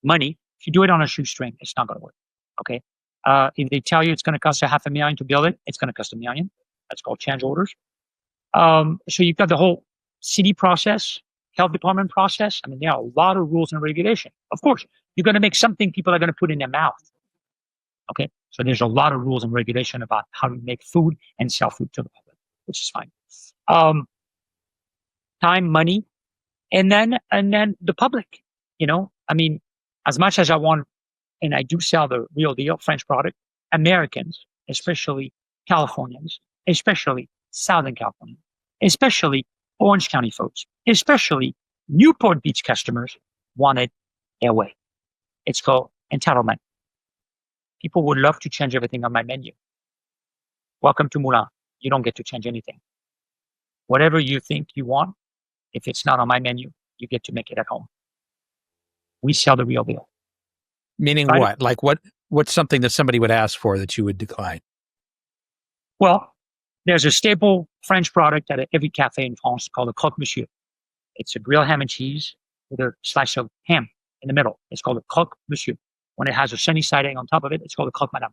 money. If you do it on a shoestring, it's not going to work. Okay. If they tell you it's going to cost $500,000 to build it, it's going to cost $1 million. That's called change orders. So you've got the whole city process, health department process. There are a lot of rules and regulation. Of course, you're going to make something people are going to put in their mouth. Okay. So there's a lot of rules and regulation about how to make food and sell food to the public, which is fine. Time, money, and then the public, as much as I want, and I do sell the real deal French product, Americans, especially Californians, especially Southern California, especially Orange County folks, especially Newport Beach customers wanted their way. It's called entitlement. People would love to change everything on my menu. Welcome to Moulin. You don't get to change anything. Whatever you think you want, if it's not on my menu, you get to make it at home. We sell the real deal. Meaning right? What? Like what's something that somebody would ask for that you would decline? Well, there's a staple French product at every cafe in France called a croque monsieur. It's a grilled ham and cheese with a slice of ham in the middle. It's called a croque monsieur. When it has a sunny side egg on top of it, it's called a croque madame.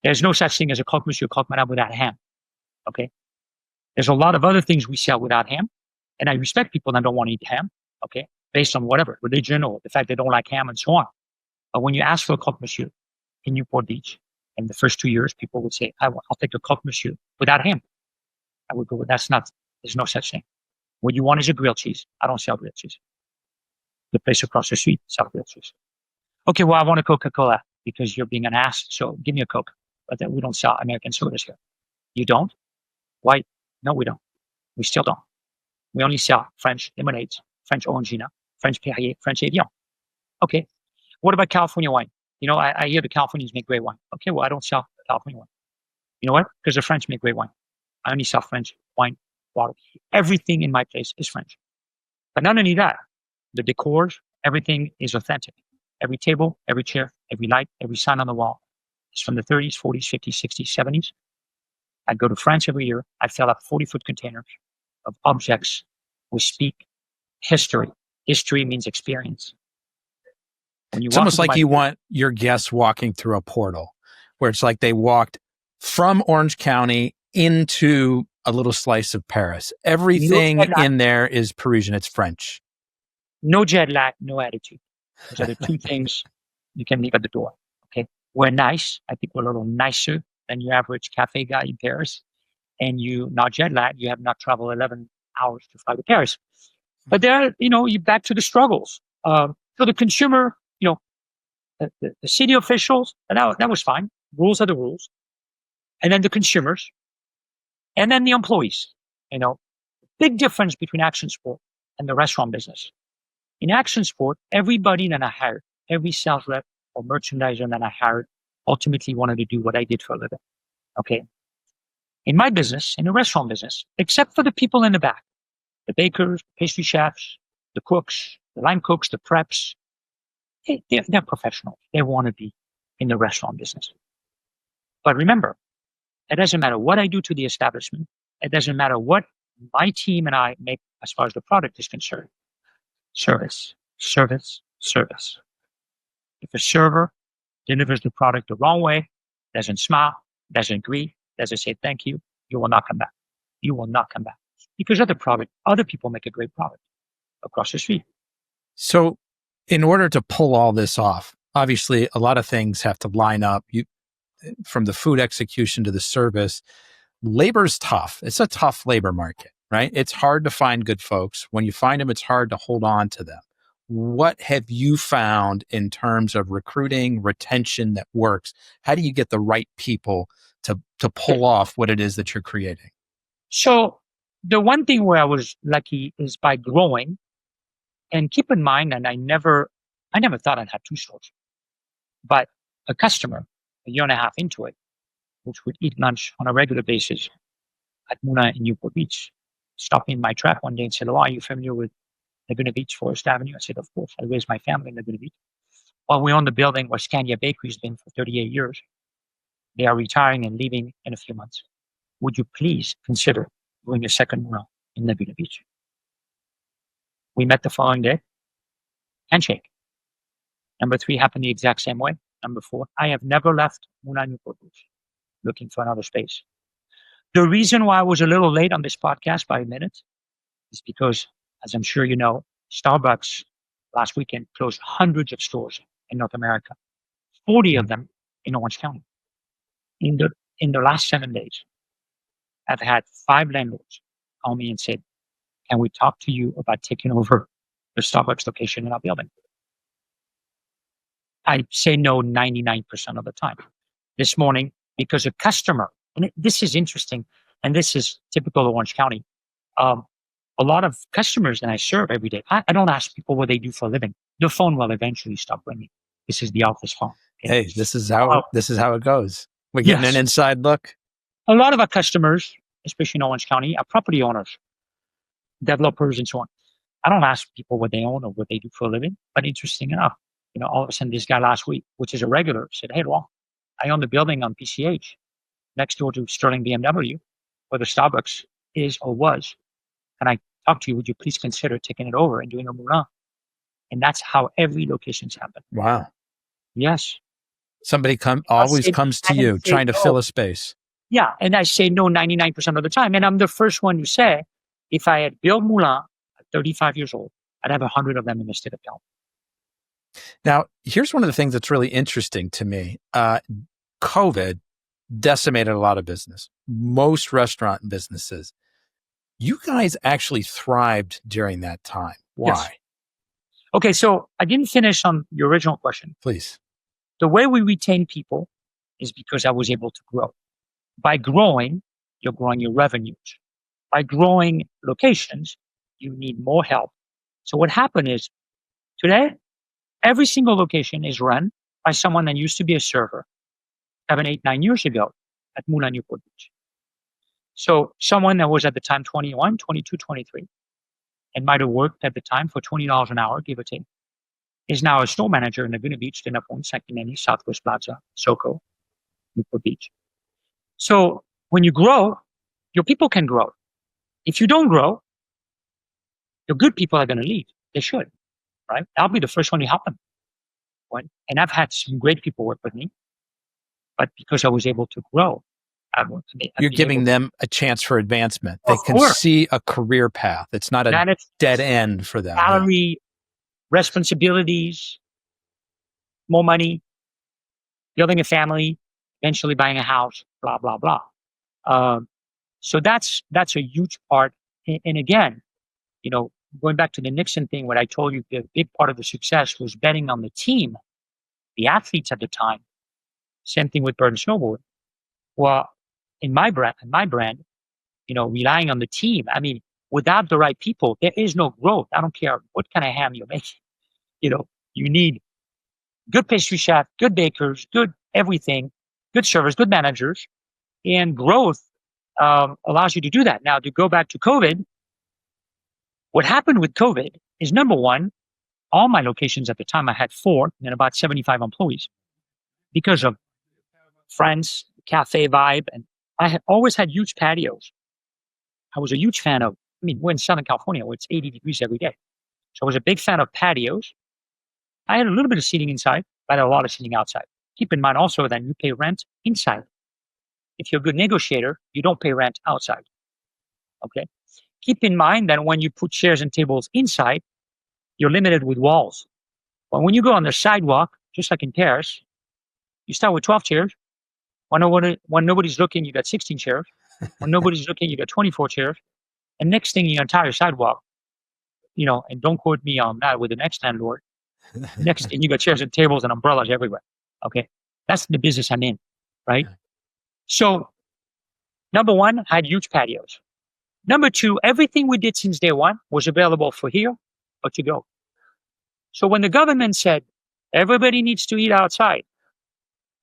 There's no such thing as a croque monsieur, croque madame without ham. Okay. There's a lot of other things we sell without ham. And I respect people that don't want to eat ham. Okay. Based on whatever, religion or the fact they don't like ham and so on. But when you ask for a croque monsieur in Newport Beach, in the first 2 years, people would say, I'll take a croque monsieur without ham. I would go, there's no such thing. What you want is a grilled cheese. I don't sell grilled cheese. The place across the street sells grilled cheese. Okay, well, I want a Coca-Cola because you're being an ass, so give me a Coke. But then we don't sell American sodas here. You don't? Why? No, we don't. We still don't. We only sell French lemonades, French Orangina, French Perrier, French Evian. Okay. What about California wine? I hear the Californians make great wine. Okay, well, I don't sell California wine. You know what? Because the French make great wine. I only sell French wine, water. Everything in my place is French. But not only that, the decors, everything is authentic. Every table, every chair, every light, every sign on the wall is from the 30s, 40s, 50s, 60s, 70s. I go to France every year. I fill up 40-foot containers of objects which speak history. History means experience. It's almost like you want your guests walking through a portal where it's like they walked from Orange County into a little slice of Paris. Everything in there is Parisian. It's French. No jet lag, no attitude. Those are the two things you can leave at the door. Okay. We're nice. I think we're a little nicer than your average cafe guy in Paris. And you not jet lag. You have not traveled 11 hours to fly to Paris. But there, you're back to the struggles. So the consumer, the city officials, that was fine. Rules are the rules. And then the consumers. And then the employees. Big difference between action sport and the restaurant business. In action sport, everybody that I hired, every sales rep or merchandiser that I hired, ultimately wanted to do what I did for a living. Okay. In my business, in the restaurant business, except for the people in the back, the bakers, pastry chefs, the cooks, the line cooks, the preps, they're professionals. They want to be in the restaurant business. But remember, it doesn't matter what I do to the establishment. It doesn't matter what my team and I make as far as the product is concerned. Service, service, service. If a server delivers the product the wrong way, doesn't smile, doesn't greet, doesn't say thank you, you will not come back. You will not come back. Because other people make a great product across the street. So in order to pull all this off, obviously a lot of things have to line up. From the food execution to the service, labor's tough. It's a tough labor market, right? It's hard to find good folks. When you find them, it's hard to hold on to them. what have you found in terms of recruiting, retention that works? How do you get the right people to pull off what it is that you're creating? So the one thing where I was lucky is by growing. And keep in mind, and I never thought I'd have two stores, but a customer, a year and a half into it, which would eat lunch on a regular basis at Moulin in Newport Beach, stopped me in my trap one day and said, "Laurent, are you familiar with Laguna Beach, Forest Avenue?" I said, "Of course. I raised my family in Laguna Beach." Well, we own the building where Scandia Bakery's been for 38 years. They are retiring and leaving in a few months. Would you please consider doing a second Moulin in Laguna Beach? We met the following day. Handshake. Number 3 happened the exact same way. Number 4, I have never left Moulin Newport Beach looking for another space. The reason why I was a little late on this podcast by a minute is because, as I'm sure you know, Starbucks last weekend closed hundreds of stores in North America, 40 of them in Orange County. In the last 7 days, I've had 5 landlords call me and said, "Can we talk to you about taking over the Starbucks location in our building?" I say no 99% of the time. This morning, because a customer, and this is interesting, and this is typical of Orange County, a lot of customers that I serve every day, I don't ask people what they do for a living. The phone will eventually stop ringing. This is the office phone. Okay? Hey, this is how it goes. We're getting an inside look. A lot of our customers, especially in Orange County, are property owners, developers, and so on. I don't ask people what they own or what they do for a living, but interesting enough, all of a sudden this guy last week, which is a regular, said, "Hey, Laurent, I own the building on PCH next door to Sterling BMW, where the Starbucks is or was. Can I talk to you? Would you please consider taking it over and doing a Moulin?" And that's how every location's happened. Wow. Yes. Somebody always comes to you trying to fill a space. Yeah. And I say no 99% of the time. And I'm the first one to say, if I had built Moulin at 35 years old, I'd have 100 of them in the state of California. Now, here's one of the things that's really interesting to me. COVID decimated a lot of business, most restaurant businesses. You guys actually thrived during that time. Why? Yes. Okay, so I didn't finish on your original question. Please. The way we retain people is because I was able to grow. By growing, you're growing your revenues. By growing locations, you need more help. So what happened is, today, every single location is run by someone that used to be a server 7, 8, 9 years ago at Moulin Newport Beach. So someone that was at the time 21, 22, 23, and might have worked at the time for $20 an hour, give or take, is now a store manager in Laguna Beach, Dinapon, Sakineni, Southwest Plaza, SoCo, Newport Beach. So when you grow, your people can grow. If you don't grow, your good people are going to leave. They should, right? I'll be the first one to help them. And I've had some great people work with me, but because I was able to grow, you're giving them a chance for advancement. They can see a career path. It's not a dead end for them. Salary, responsibilities, more money, building a family, eventually buying a house, blah, blah, blah. So that's a huge part. And again, going back to the Nixon thing, what I told you, the big part of the success was betting on the team, the athletes at the time. Same thing with Burton Snowboards. Well, in my brand, relying on the team. I mean, without the right people, there is no growth. I don't care what kind of ham you're making. You need good pastry chef, good bakers, good everything, good servers, good managers, and growth allows you to do that. Now, to go back to COVID, what happened with COVID is, number one, all my locations at the time, I had 4 and about 75 employees because of friends, cafe vibe, and I had always had huge patios. I was a huge fan of, we're in Southern California where it's 80 degrees every day. So I was a big fan of patios. I had a little bit of seating inside, but I had a lot of seating outside. Keep in mind also that you pay rent inside. If you're a good negotiator, you don't pay rent outside. Okay? Keep in mind that when you put chairs and tables inside, you're limited with walls. But when you go on the sidewalk, just like in Paris, you start with 12 chairs. When nobody's looking, you got 16 chairs. When nobody's looking, you got 24 chairs. And next thing, your entire sidewalk and don't quote me on that with the next landlord. Next thing, you got chairs and tables and umbrellas everywhere. Okay. That's the business I'm in, right? Okay. So, number one, I had huge patios. Number two, everything we did since day one was available for here or to go. So when the government said everybody needs to eat outside,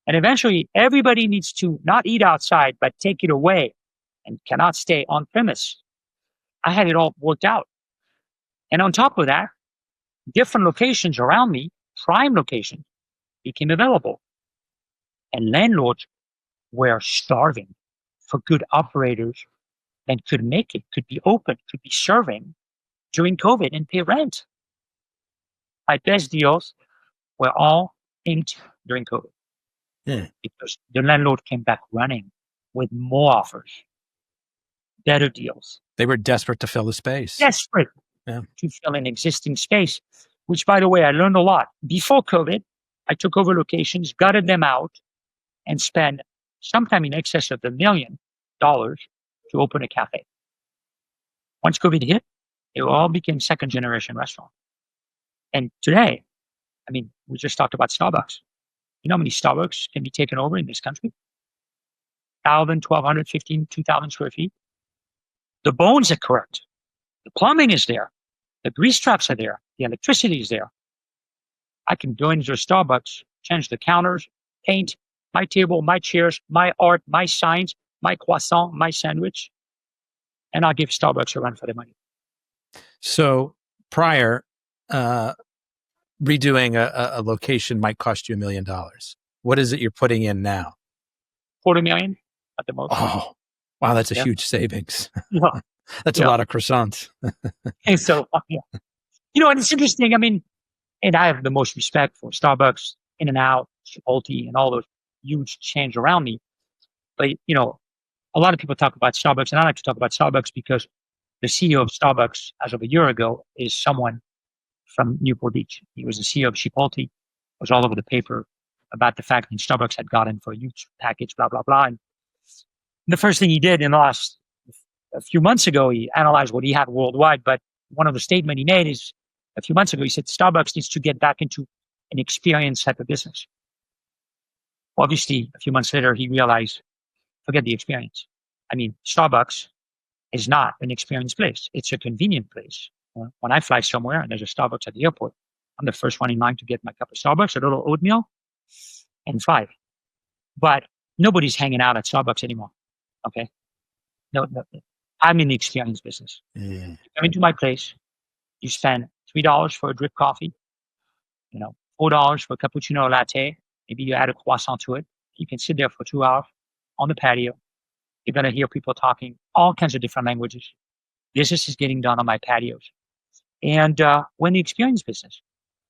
and eventually everybody needs to not eat outside, but take it away and cannot stay on premise, I had it all worked out. And on top of that, different locations around me, prime locations, became available. And landlords were starving for good operators that could make it, could be open, could be serving during COVID and pay rent. My best deals were all inked during COVID because the landlord came back running with more offers, better deals. They were desperate to fill the space. Desperate to fill an existing space, which, by the way, I learned a lot. Before COVID, I took over locations, gutted them out, and spent sometime in excess of $1 million to open a cafe. Once COVID hit, it all became second generation restaurant. And today, I mean, we just talked about Starbucks. You know how many Starbucks can be taken over in this country? 1,000, 1,200, 15, 2,000 square feet. The bones are correct. The plumbing is there. The grease traps are there. The electricity is there. I can go into a Starbucks, change the counters, paint my table, my chairs, my art, my signs, my croissant, my sandwich, and I'll give Starbucks a run for their money. So prior, redoing a location might cost you $1 million. What is it you're putting in now? $250,000 at the most. Oh, wow. That's a huge savings. Yeah. That's a lot of croissants. And so, and it's interesting. I mean, and I have the most respect for Starbucks, In-N-Out, Chipotle, and all those huge chains around me. But, a lot of people talk about Starbucks, and I like to talk about Starbucks because the CEO of Starbucks, as of a year ago, is someone from Newport Beach. He was the CEO of Chipotle. It was all over the paper about the fact that Starbucks had gotten for a huge package, blah, blah, blah. And the first thing he did a few months ago, he analyzed what he had worldwide. But one of the statements he made is a few months ago, he said Starbucks needs to get back into an experience type of business. Obviously, a few months later, he realized, forget the experience. I mean, Starbucks is not an experience place. It's a convenient place. When I fly somewhere and there's a Starbucks at the airport, I'm the first one in line to get my cup of Starbucks, a little oatmeal, and fly. But nobody's hanging out at Starbucks anymore. Okay? No. I'm in the experience business. You come into my place, you spend $3 for a drip coffee, $4 for a cappuccino latte. Maybe you add a croissant to it. You can sit there for 2 hours on the patio. You're going to hear people talking all kinds of different languages. Business is getting done on my patios. And we're in the experience business.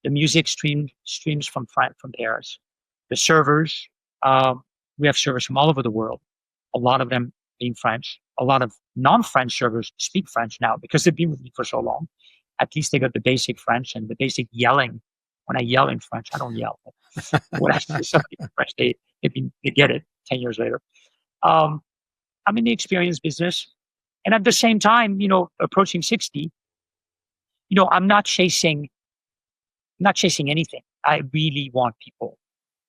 The music streams from Paris. The servers, we have servers from all over the world, a lot of them being French. A lot of non-French servers speak French now because they've been with me for so long. At least they got the basic French and the basic yelling. When I yell in French, I don't yell. When I say something in French, they get it 10 years later. I'm in the experience business. And at the same time, approaching 60, I'm not chasing anything. I really want people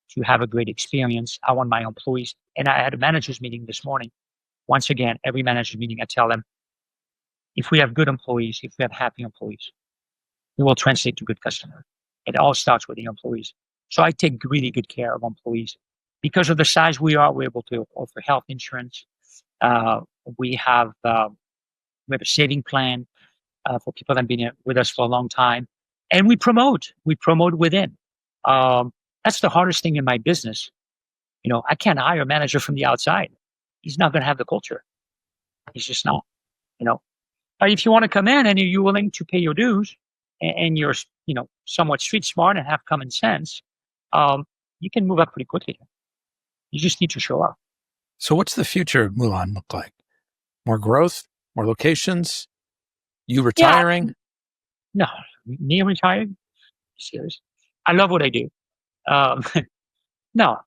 to have a great experience. I want my employees. And I had a managers meeting this morning. Once again, every manager meeting, I tell them, if we have good employees, if we have happy employees, we will translate to good customers. It all starts with the employees. So I take really good care of employees. Because of the size we are, we're able to offer health insurance. We have a saving plan for people that have been with us for a long time. And we promote within. That's the hardest thing in my business. I can't hire a manager from the outside. He's not going to have the culture. He's just not, If you want to come in and you're willing to pay your dues and you're, somewhat street smart and have common sense, you can move up pretty quickly. You just need to show up. So what's the future of Moulin look like? More growth? More locations? You retiring? No, me retired? Serious? I love what I do. No.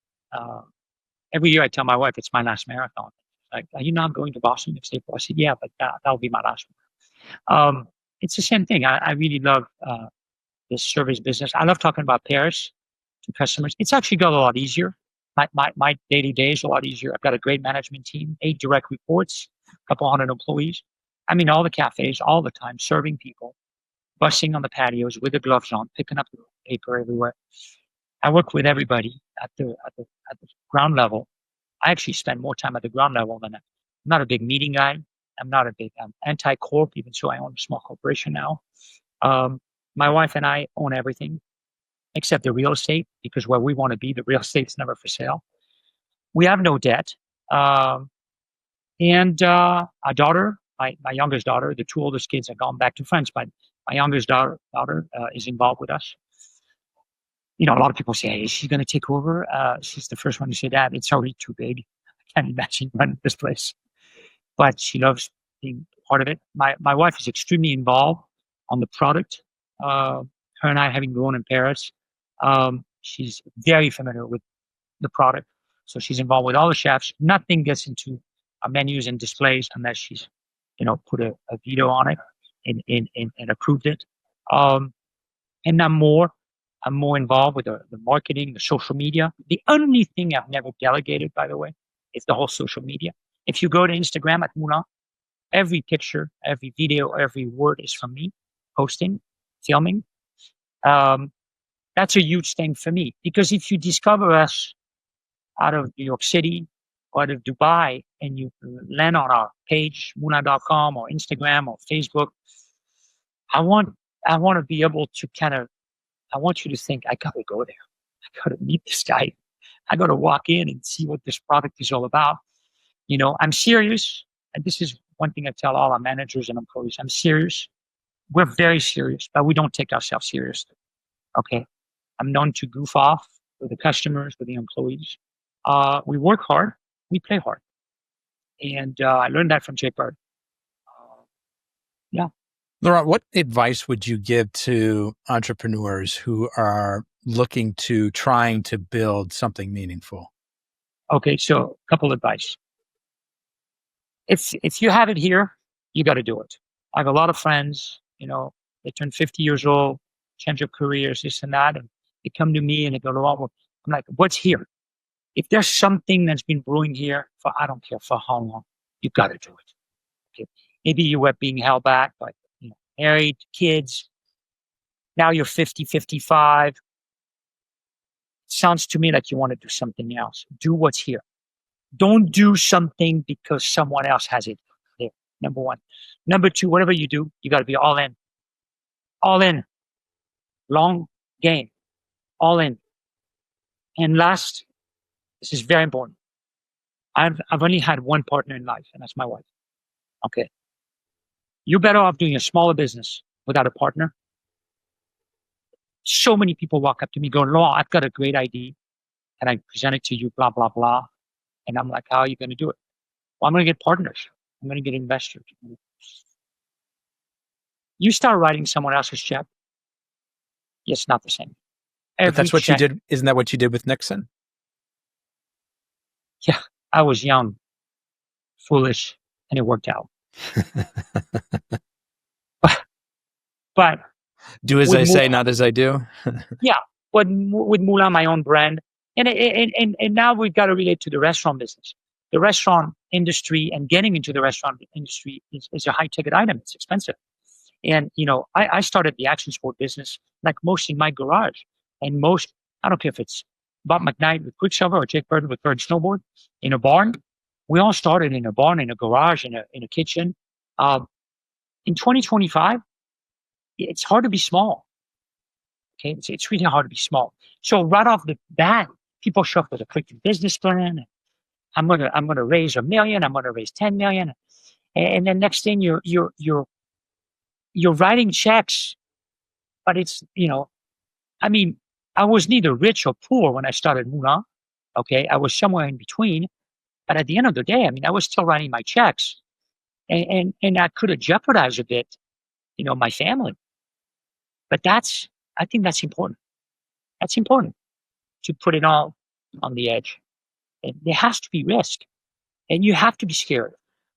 Every year I tell my wife it's my last marathon. Like, are you not going to Boston next April? I said, yeah, but that'll be my last one. it's the same thing. I really love this service business. I love talking about Paris to customers. It's actually got a lot easier. My daily day is a lot easier. I've got a great management team, 8 direct reports, a couple hundred employees. I'm in all the cafes all the time, serving people, bussing on the patios with the gloves on, picking up the paper everywhere. I work with everybody at the ground level. I actually spend more time at the ground level than I'm not a big meeting guy. I'm anti-corp, even so I own a small corporation now. My wife and I own everything except the real estate, because where we want to be, the real estate's never for sale. We have no debt. And our daughter, my youngest daughter, the 2 oldest kids have gone back to France, but my youngest daughter is involved with us. A lot of people say, hey, is she going to take over? She's the first one to say that. It's already too big. I can't imagine running this place. But she loves being part of it. My wife is extremely involved on the product. Her and I, having grown in Paris, she's very familiar with the product. So she's involved with all the chefs. Nothing gets into our menus and displays unless she's, put a veto on it and approved it. And I'm more involved with the marketing, the social media. The only thing I've never delegated, by the way, is the whole social media. If you go to Instagram at Moulin, every picture, every video, every word is from me, posting, filming. That's a huge thing for me, because if you discover us out of New York City or out of Dubai and you land on our page, moulin.com or Instagram or Facebook, I want to be able to I want you to think, I got to go there. I got to meet this guy. I got to walk in and see what this product is all about. I'm serious. And this is one thing I tell all our managers and employees. I'm serious. We're very serious, but we don't take ourselves seriously. Okay. I'm known to goof off with the customers, with the employees. We work hard. We play hard. And I learned that from Jake Burton. Yeah. Laurent, what advice would you give to entrepreneurs who are trying to build something meaningful? Okay, so a couple advice. If you have it here, you got to do it. I have a lot of friends, they turn 50 years old, change their careers, this and that, and they come to me and they go, Laurent, I'm like, what's here? If there's something that's been brewing here for, I don't care for how long, you got to do it. Okay. Maybe you were being held back by married, kids. Now you're 50, 55. Sounds to me like you want to do something else. Do what's here. Don't do something because someone else has it there. Number one. Number two, whatever you do, you got to be all in. All in. Long game. All in. And last, this is very important. I've only had one partner in life, and that's my wife. Okay. You're better off doing a smaller business without a partner. So many people walk up to me going, Laurent, I've got a great idea. And I present it to you, blah, blah, blah. And I'm like, how are you going to do it? Well, I'm going to get partners. I'm going to get investors. You start writing someone else's check. It's not the same. But that's what you did. Isn't that what you did with Nixon? Yeah. I was young, foolish, and it worked out. but do as I say, not as I do. Yeah, but with Moulin, my own brand, and now we've got to relate to the restaurant business. The restaurant industry and getting into the restaurant industry is a high ticket item. It's expensive, and I started the action sport business like most in my garage, and I don't care if it's Bob McKnight with Quicksilver or Jake Burton with Burton Snowboards in a barn. We all started in a barn, in a garage, in a kitchen. In 2025, it's hard to be small. Okay, it's really hard to be small. So right off the bat, people show up with a quick business plan. I'm gonna raise $1 million. I'm gonna raise 10 million, and then next thing you're writing checks, but it's I was neither rich or poor when I started Moulin. Okay, I was somewhere in between. But at the end of the day, I was still writing my checks, and I could have jeopardized a bit, my family. But I think that's important. That's important to put it all on the edge. And there has to be risk, and you have to be scared.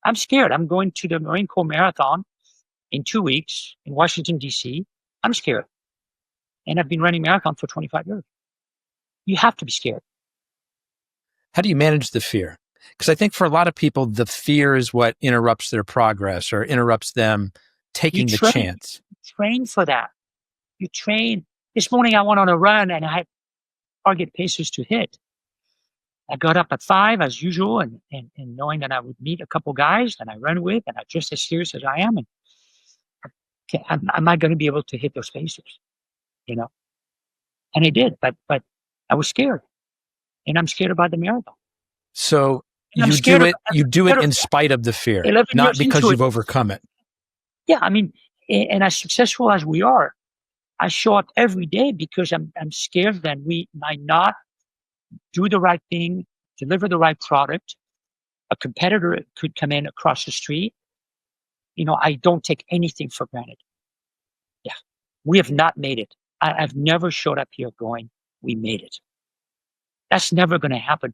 I'm scared. I'm going to the Marine Corps Marathon in 2 weeks in Washington, D.C., I'm scared. And I've been running marathon for 25 years. You have to be scared. How do you manage the fear? Because I think for a lot of people, the fear is what interrupts their progress or interrupts them taking the chance. You train for that. You train. This morning I went on a run and I had target paces to hit. I got up at 5 as usual and knowing that I would meet a couple guys that I run with and I'm just as serious as I am. And okay, am I going to be able to hit those paces? You know? And I did, but I was scared. And I'm scared about the marathon. So you do it in spite of the fear, not because you've overcome it. Yeah, I mean, and as successful as we are, I show up every day because I'm scared that we might not do the right thing, deliver the right product. A competitor could come in across the street. You know, I don't take anything for granted. Yeah, we have not made it. I've never showed up here going, we made it. That's never going to happen.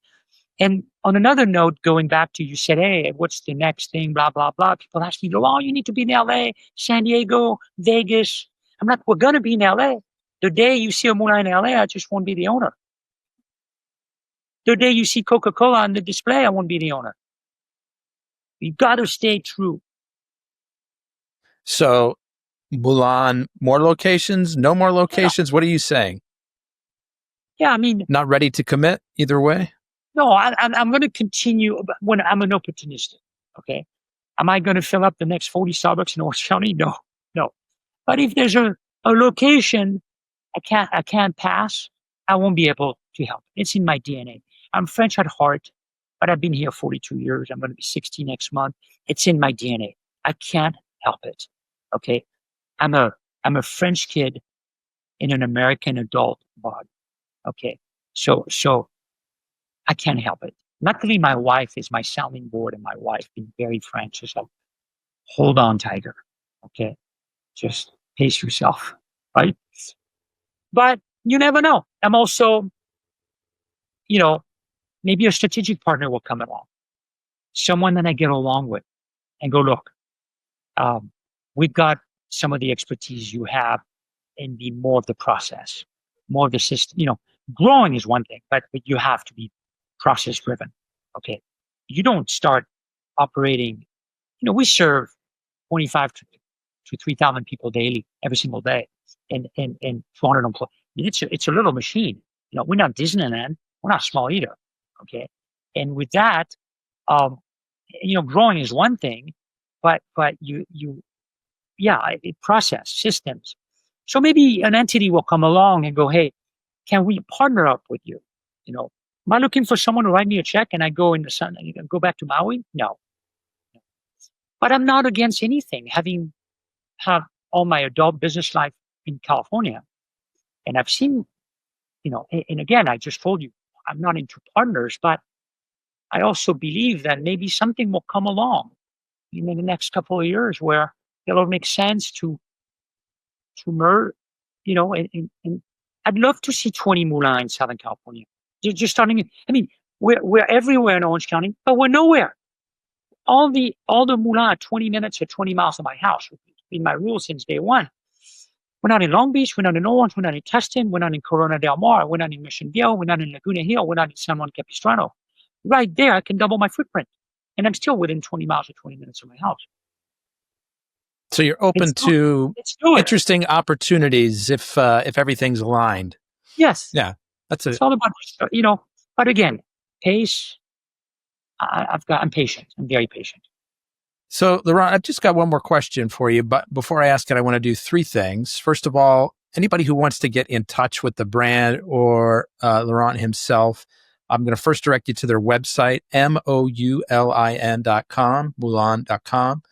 And on another note, going back to you said, hey, what's the next thing, blah, blah, blah. People ask me, oh, you need to be in LA, San Diego, Vegas. I'm like, we're going to be in LA. The day you see a Moulin in LA, I just won't be the owner. The day you see Coca-Cola on the display, I won't be the owner. You got to stay true. So Moulin, more locations, no more locations? Yeah. What are you saying? Yeah, I mean, not ready to commit either way? No, I'm going to continue when I'm an opportunist. Okay. Am I going to fill up the next 40 Starbucks in Orange County? No. But if there's a location I can't pass, I won't be able to help. It's in my DNA. I'm French at heart, but I've been here 42 years. I'm going to be 60 next month. It's in my DNA. I can't help it. Okay. I'm a French kid in an American adult body. Okay. So I can't help it. Luckily, my wife is my sounding board, and my wife being very French is like, hold on, tiger. Okay. Just pace yourself. Right. But you never know. I'm also, maybe a strategic partner will come along. Someone that I get along with and go, look, we've got some of the expertise you have and be more of the process, more of the system. Growing is one thing, but you have to be process driven. Okay. You don't start operating, we serve 25 to 3,000 people daily, every single day, and 200 employees. It's a little machine. We're not Disneyland. We're not small either. Okay. And with that, growing is one thing, but process systems. So maybe an entity will come along and go, hey, can we partner up with you? Am I looking for someone to write me a check and I go in the sun and go back to Maui? No. But I'm not against anything. Having had all my adult business life in California, and I've seen, and again, I just told you, I'm not into partners, but I also believe that maybe something will come along in the next couple of years where it'll make sense to merge, and I'd love to see 20 Moulin in Southern California. Just starting. I mean, we're everywhere in Orange County, but we're nowhere. All the Moulin are 20 minutes or 20 miles from my house. It's been my rule since day one. We're not in Long Beach. We're not in Orange. We're not in Tustin. We're not in Corona del Mar. We're not in Mission Viejo. We're not in Laguna Hill. We're not in San Juan Capistrano. Right there, I can double my footprint, and I'm still within 20 miles or 20 minutes of my house. So you're open to interesting opportunities if everything's aligned. Yes. Yeah. It's all about, but again, pace. I'm patient. I'm very patient. So, Laurent, I've just got one more question for you. But before I ask it, I want to do 3 things. First of all, anybody who wants to get in touch with the brand or Laurent himself, I'm going to first direct you to their website, moulin.com, moulin.com.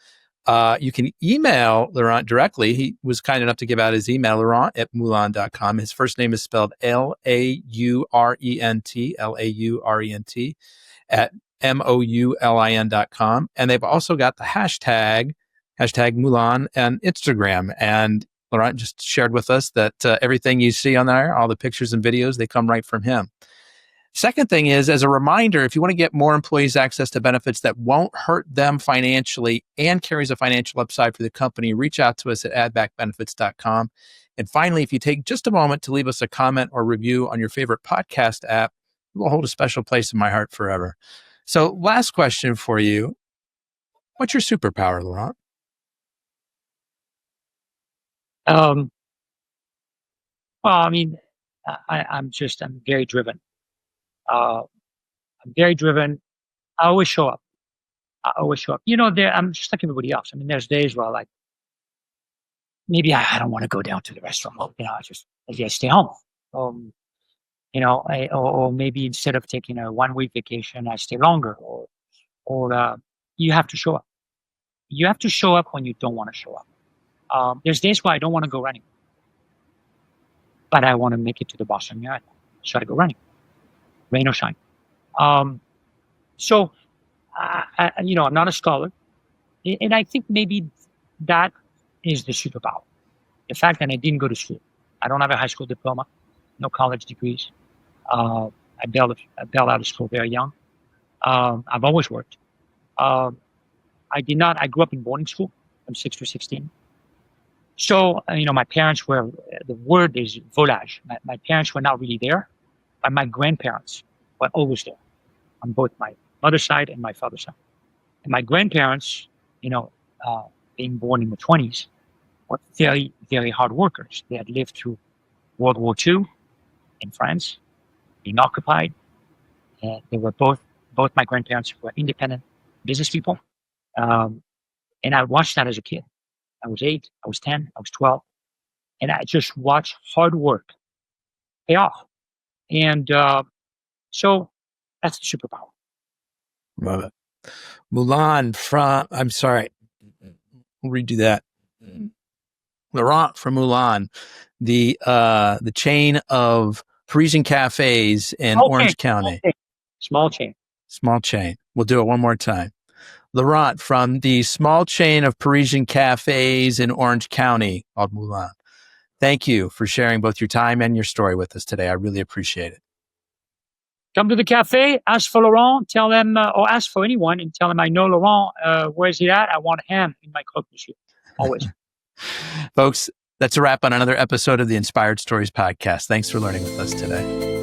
You can email Laurent directly. He was kind enough to give out his email, laurent@moulin.com. His first name is spelled Laurent, Laurent, at moulin.com. And they've also got the hashtag Moulin and Instagram. And Laurent just shared with us that everything you see on there, all the pictures and videos, they come right from him. Second thing is, as a reminder, if you want to get more employees access to benefits that won't hurt them financially and carries a financial upside for the company, reach out to us at addbackbenefits.com. And finally, if you take just a moment to leave us a comment or review on your favorite podcast app, it will hold a special place in my heart forever. So last question for you. What's your superpower, Laurent? Well, I mean, I'm very driven. I'm very driven. I always show up. I'm just like everybody else. I mean, there's days where like, maybe I don't want to go down to the restaurant. Maybe I stay home. Or maybe instead of taking a 1 week vacation, I stay longer. Or you have to show up. You have to show up when you don't want to show up. There's days where I don't want to go running, but I want to make it to the Boston Marathon, so I go running, rain or shine. So I'm not a scholar, and I think maybe that is the superpower. The fact that I didn't go to school. I don't have a high school diploma, no college degrees. I bailed out of school very young. I've always worked. I grew up in boarding school from 6 to 16. So, my parents were, the word is volage. My parents were not really there, but my grandparents were always there on both my mother's side and my father's side. And my grandparents, being born in the 20s, were very, very hard workers. They had lived through World War II in France, being occupied. And they were both my grandparents were independent business people. And I watched that as a kid. I was 8, I was 10, I was 12. And I just watched hard work pay off. And so that's the superpower. Love it. Moulin I'm sorry. We'll redo that. Laurent from Moulin, the chain of Parisian cafés in Orange County. Small chain. We'll do it one more time. Laurent from the small chain of Parisian cafés in Orange County called Moulin. Thank you for sharing both your time and your story with us today. I really appreciate it. Come to the cafe, ask for Laurent, tell them, or ask for anyone and tell them, I know Laurent, where's he at? I want him in my croque, monsieur. Always. Folks, that's a wrap on another episode of the Inspired Stories podcast. Thanks for learning with us today.